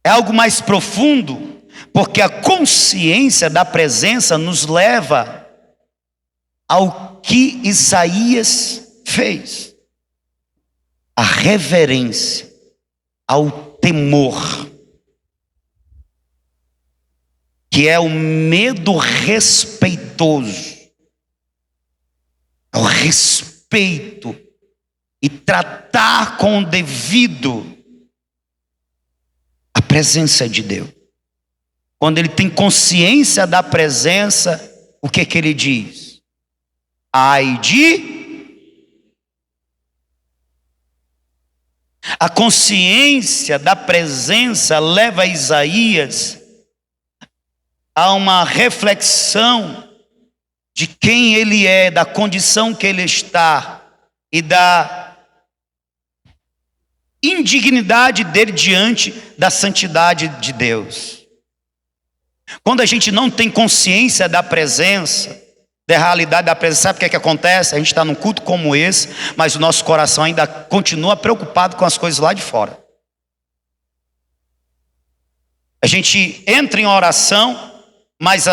S1: É algo mais profundo, porque a consciência da presença nos leva ao que Isaías fez. A reverência, ao temor, que é o medo respeitoso, o respeito e tratar com o devido a presença de Deus. Quando ele tem consciência da presença, o que ele diz? Ai de... A consciência da presença leva Isaías a uma reflexão de quem ele é, da condição que ele está e da indignidade dele diante da santidade de Deus. Quando a gente não tem consciência da presença, da realidade da presença, sabe o que acontece? A gente está num culto como esse, mas o nosso coração ainda continua preocupado com as coisas lá de fora. A gente entra em oração, mas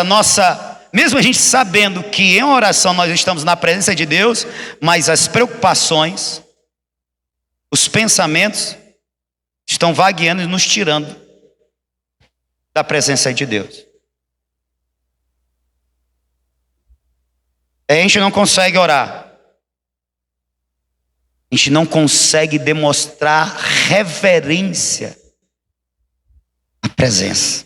S1: mesmo a gente sabendo que em oração nós estamos na presença de Deus, mas as preocupações, os pensamentos estão vagueando e nos tirando da presença de Deus. A gente não consegue orar. a gente não consegue demonstrar reverência à presença.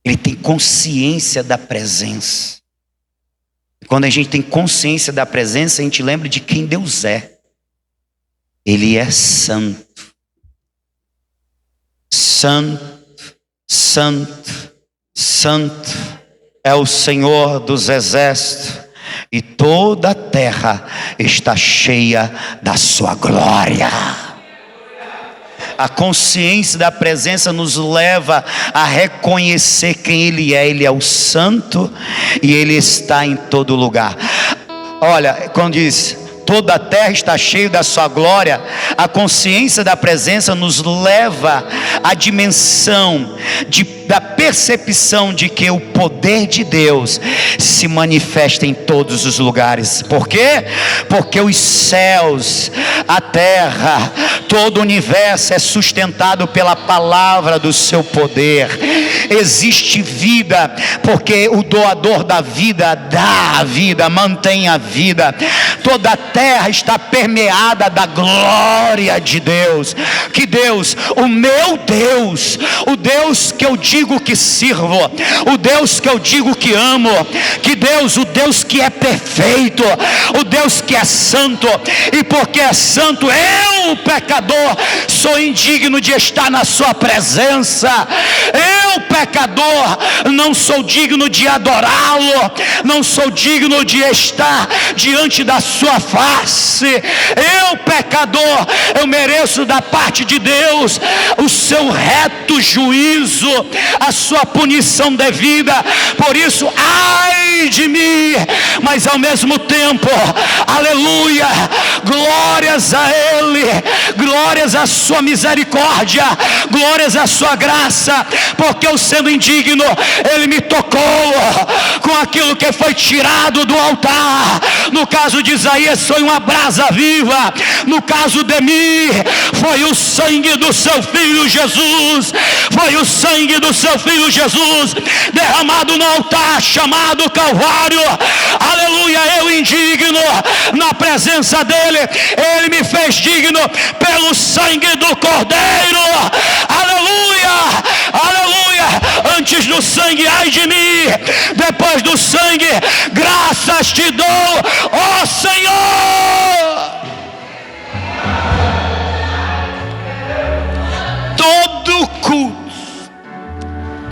S1: Ele tem consciência da presença. Quando a gente tem consciência da presença, a gente lembra de quem Deus é. Ele é santo. Santo, santo, santo é o Senhor dos exércitos, e toda a terra está cheia da sua glória. A consciência da presença nos leva a reconhecer quem Ele é. Ele é o santo e Ele está em todo lugar. Olha, quando diz toda a terra está cheia da sua glória, a consciência da presença nos leva à dimensão da percepção de que o poder de Deus se manifesta em todos os lugares. Por quê? Porque os céus, a terra, todo o universo é sustentado pela palavra do seu poder. Existe vida, porque o doador da vida dá a vida, mantém a vida. Toda a terra está permeada da glória de Deus. Que Deus, o meu Deus, o Deus que eu digo que sirvo, o Deus que eu digo que amo, que Deus, o Deus que é perfeito, o Deus que é santo, e porque é santo, eu, pecador, sou indigno de estar na sua presença. Eu, pecador, não sou digno de adorá-lo, não sou digno de estar diante da sua face. Eu, pecador, eu mereço da parte de Deus o seu reto juízo, a sua punição devida. Por isso, ai de mim, mas ao mesmo tempo, aleluia, glórias a Ele, glórias à sua misericórdia, glórias à sua graça, porque eu, sendo indigno, Ele me tocou com aquilo que foi tirado do altar. No caso de Isaías foi uma brasa viva, no caso de mim foi o sangue do seu filho Jesus, foi o sangue do seu filho Jesus derramado no altar chamado Calvário. Aleluia, eu indigno, na presença dele, ele me fez digno pelo sangue do Cordeiro. Aleluia, aleluia. Antes do sangue, ai de mim, depois do sangue, graças te dou, ó Senhor. Todo culto,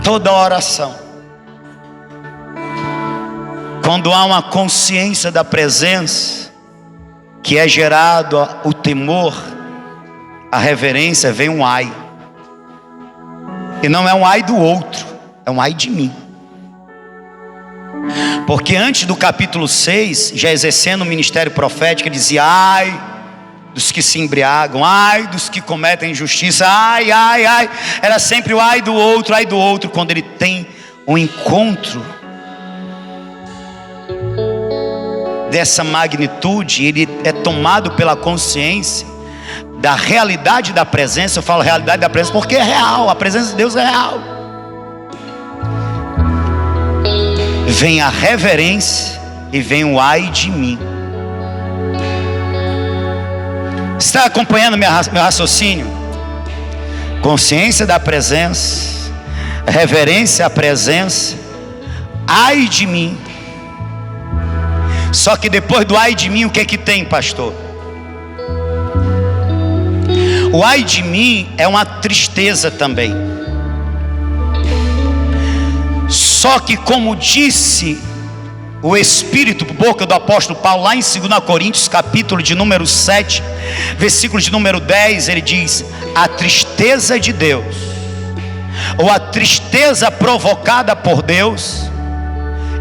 S1: toda oração, quando há uma consciência da presença, que é gerado o temor, a reverência, vem um ai. E não é um ai do outro, é um ai de mim. Porque antes do capítulo 6, já exercendo o ministério profético, ele dizia: ai dos que se embriagam, ai dos que cometem injustiça, ai, ai, ai. Era sempre o ai do outro, ai do outro. Quando ele tem um encontro dessa magnitude, ele é tomado pela consciência da realidade da presença. Eu falo realidade da presença porque é real, a presença de Deus é real. Vem a reverência e vem o ai de mim. Está acompanhando meu raciocínio? Consciência da presença, reverência à presença, ai de mim. Só que depois do ai de mim, o que é que tem, pastor? O ai de mim é uma tristeza também. Só que, como disse o Espírito por boca do apóstolo Paulo lá em 2 Coríntios, capítulo de número 7, versículo de número 10, ele diz: a tristeza de Deus, ou a tristeza provocada por Deus,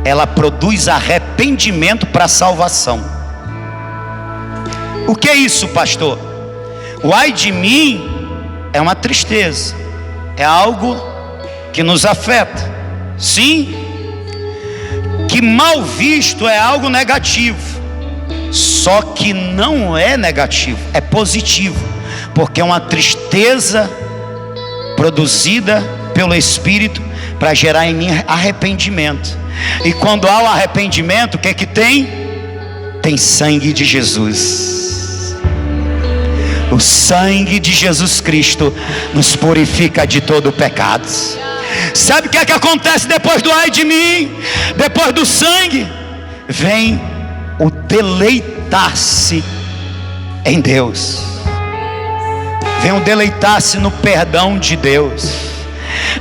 S1: ela produz arrependimento para a salvação. O que é isso, pastor? O ai de mim é uma tristeza, é algo que nos afeta, sim. Que mal visto é algo negativo, só que não é negativo, é positivo, porque é uma tristeza produzida pelo Espírito para gerar em mim arrependimento. E quando há o arrependimento, o que é que tem? Tem sangue de Jesus. O sangue de Jesus Cristo nos purifica de todo o pecado. Sabe o que é que acontece depois do ai de mim? Depois do sangue, vem o deleitar-se em Deus. Vem o deleitar-se no perdão de Deus.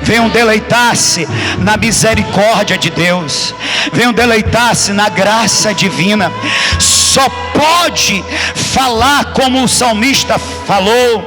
S1: Venham deleitar-se na misericórdia de Deus. Venham deleitar-se na graça divina. Só pode falar como o salmista falou,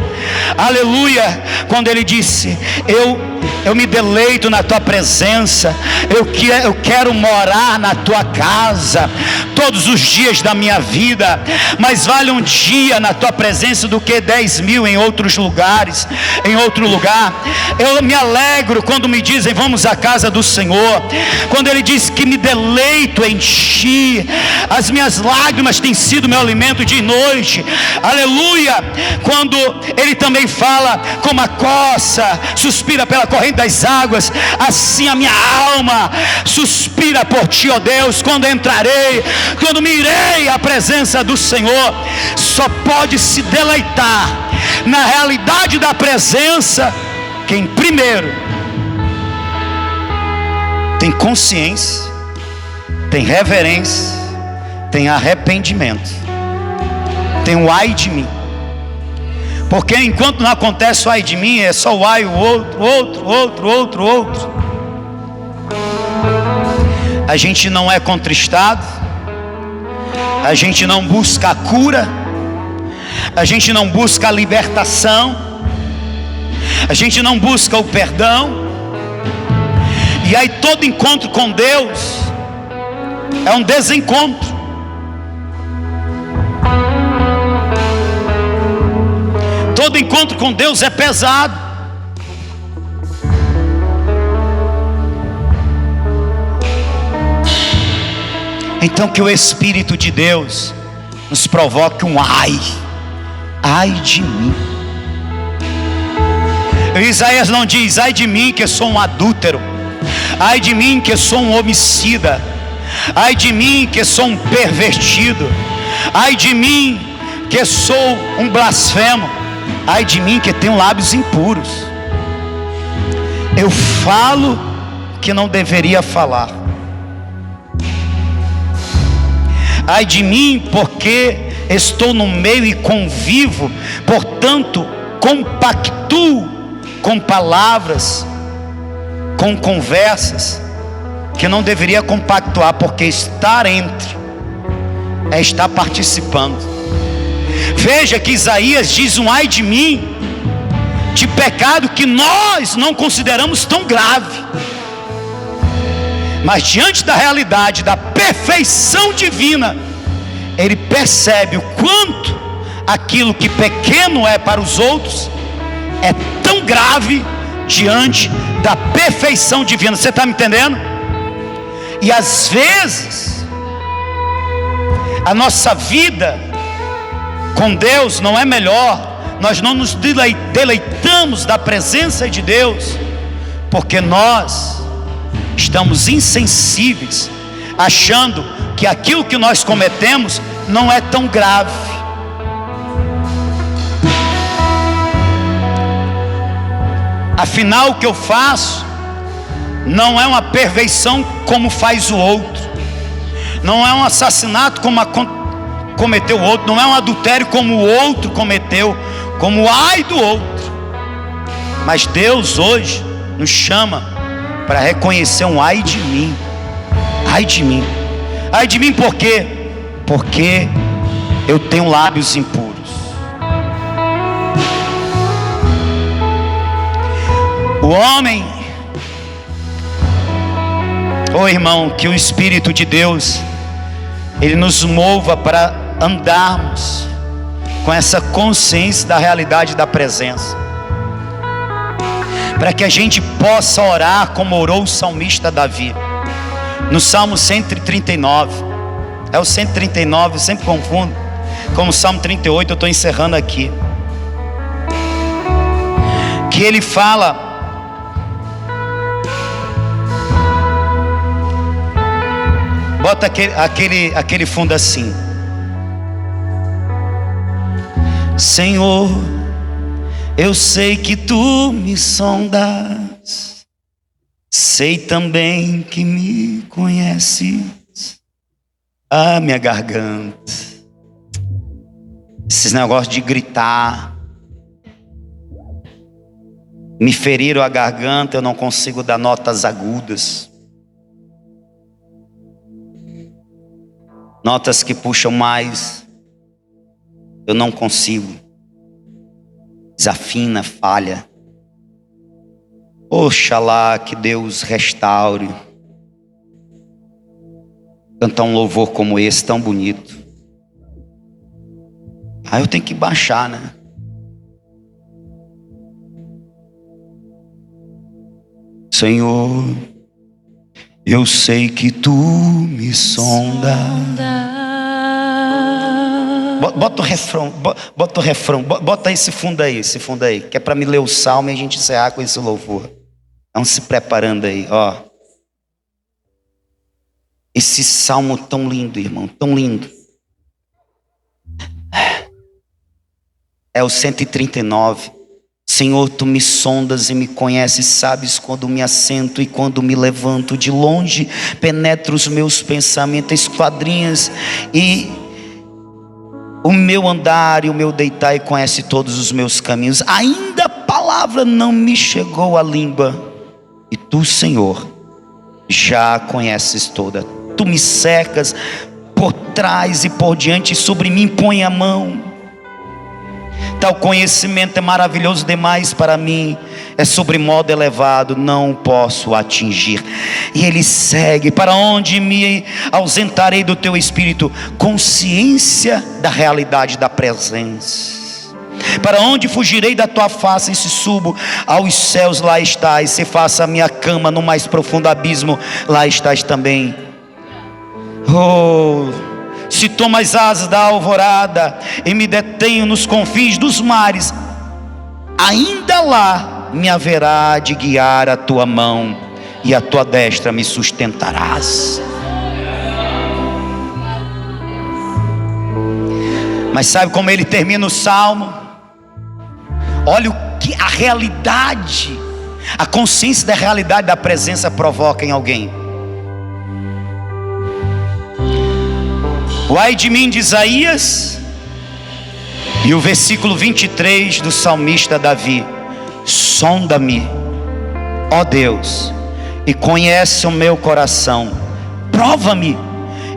S1: aleluia, quando ele disse: eu me deleito na tua presença, eu quero morar na tua casa todos os dias da minha vida. Mas vale um dia na tua presença do que 10.000 em outros lugares, em outro lugar. Eu me alegro quando me dizem vamos à casa do Senhor, quando ele diz que me deleito em ti, as minhas lágrimas têm sido meu alimento de noite, aleluia. Quando ele também fala, como a coça suspira pela corrente das águas, assim a minha alma suspira por ti, ó Deus. Quando entrarei, quando me irei à presença do Senhor. Só pode se deleitar na realidade da presença quem primeiro tem consciência, tem reverência, tem arrependimento, tem o ai de mim. Porque enquanto não acontece o ai de mim, é só o ai, o outro. A gente não é contristado, a gente não busca a cura, a gente não busca a libertação, a gente não busca o perdão. E aí todo encontro com Deus é um desencontro. Todo encontro com Deus é pesado. Então que o Espírito de Deus nos provoque um ai de mim. Isaías não diz ai de mim que sou um adúltero, ai de mim que sou um homicida, ai de mim que sou um pervertido, ai de mim que sou um blasfemo, ai de mim que tenho lábios impuros. Eu falo que não deveria falar. Ai de mim porque estou no meio e convivo, portanto compactuo com palavras, com conversas que não deveria compactuar, porque estar entre é estar participando. Veja que Isaías diz um ai de mim de pecado que nós não consideramos tão grave, mas diante da realidade da perfeição divina, ele percebe o quanto aquilo que pequeno é para os outros é tão grave diante da perfeição divina. Você está me entendendo? E às vezes a nossa vida com Deus não é melhor, nós não nos deleitamos da presença de Deus, porque nós estamos insensíveis, achando que aquilo que nós cometemos não é tão grave. Afinal, o que eu faço não é uma perversão como faz o outro, não é um assassinato como cometeu o outro, não é um adultério como o outro cometeu, como o ai do outro. Mas Deus hoje nos chama para reconhecer um ai de mim. Ai de mim. Ai de mim por quê? Porque eu tenho lábios impuros. O homem, irmão, que o Espírito de Deus ele nos mova para andarmos com essa consciência da realidade da presença, para que a gente possa orar como orou o salmista Davi no Salmo 139. É o 139, eu sempre confundo com o Salmo 38. Eu estou encerrando aqui, que ele fala Bota aquele fundo assim. Senhor, eu sei que tu me sondas, sei também que me conheces. Ah, minha garganta, esses negócios de gritar me feriram a garganta, eu não consigo dar notas agudas, notas que puxam mais, eu não consigo. Desafina, falha. Oxalá que Deus restaure. Cantar um louvor como esse, tão bonito. Aí eu tenho que baixar, né? Senhor, eu sei que tu me sondas. Bota o refrão, bota esse fundo aí, que é para me ler o salmo e a gente encerrar com esse louvor. Vamos se preparando aí, ó. Esse salmo tão lindo, irmão, tão lindo. É o 139. Senhor, tu me sondas e me conheces, sabes quando me assento e quando me levanto. De longe penetra os meus pensamentos, esquadrinhas e o meu andar e o meu deitar, e conhece todos os meus caminhos. Ainda a palavra não me chegou à língua, e tu, Senhor, já a conheces toda. Tu me cercas por trás e por diante, e sobre mim põe a mão. Tal conhecimento é maravilhoso demais para mim, é sobremodo elevado, não posso atingir. E ele segue: para onde me ausentarei do teu espírito? Consciência da realidade da presença. Para onde fugirei da tua face? E se subo aos céus, lá estás. Se faço a minha cama no mais profundo abismo, lá estás também. Oh, se tomo as asas da alvorada e me detenho nos confins dos mares, ainda lá me haverá de guiar a tua mão, e a tua destra me sustentarás. Mas sabe como ele termina o salmo? Olha o que a realidade, a consciência da realidade da presença provoca em alguém. O ai de mim de Isaías e o versículo 23 do salmista Davi: sonda-me, ó Deus, e conhece o meu coração, prova-me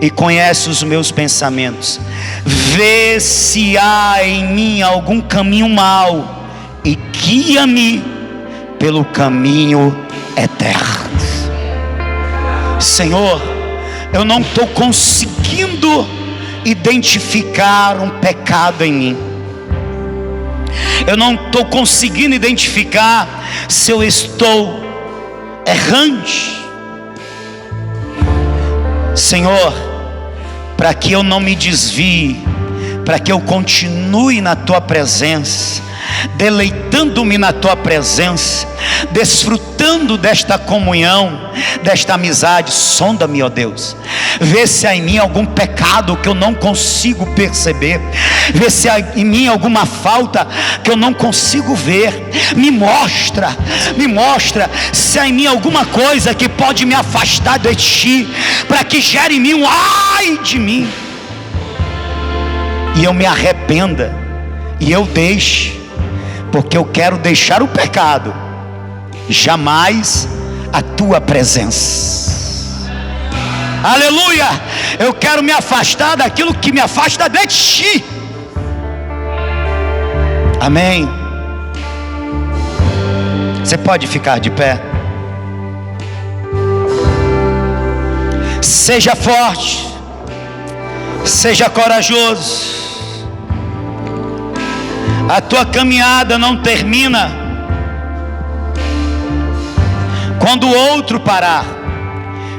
S1: e conhece os meus pensamentos, vê se há em mim algum caminho mau e guia-me pelo caminho eterno. Senhor, eu não estou conseguindo identificar um pecado em mim. Eu não estou conseguindo identificar se eu estou errante. Senhor, para que eu não me desvie, para que eu continue na tua presença, deleitando-me na tua presença, desfrutando desta comunhão, desta amizade, sonda-me, ó Deus, vê se há em mim algum pecado que eu não consigo perceber, vê se há em mim alguma falta que eu não consigo ver, me mostra se há em mim alguma coisa que pode me afastar de ti, para que gere em mim um ai de mim, e eu me arrependa, e eu deixe, porque eu quero deixar o pecado, jamais a tua presença. Aleluia! Eu quero me afastar daquilo que me afasta de ti. Amém. Você pode ficar de pé. Seja forte, seja corajoso. A tua caminhada não termina quando o outro parar,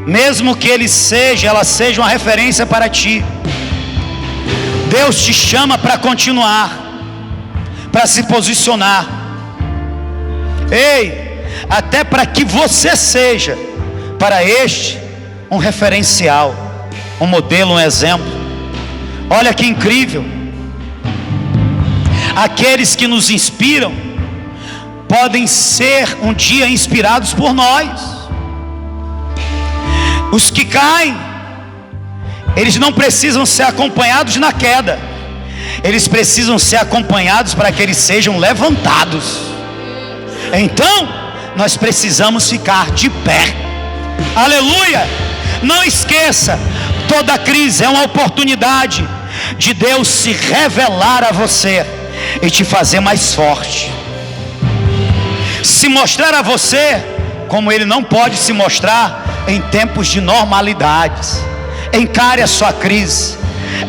S1: mesmo que ela seja uma referência para ti. Deus te chama para continuar, para se posicionar. Ei, até para que você seja para este um referencial, um modelo, um exemplo. Olha que incrível. Aqueles que nos inspiram podem ser um dia inspirados por nós. Os que caem, eles não precisam ser acompanhados na queda, eles precisam ser acompanhados para que eles sejam levantados. Então nós precisamos ficar de pé. Aleluia! Não esqueça, toda crise é uma oportunidade de Deus se revelar a você e te fazer mais forte, se mostrar a você como Ele não pode se mostrar em tempos de normalidades. Encare a sua crise,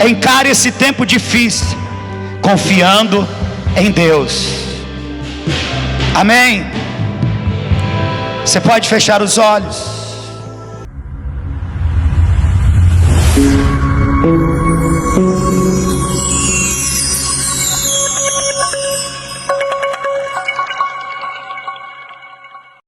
S1: encare esse tempo difícil, confiando em Deus. Amém? Você pode fechar os olhos.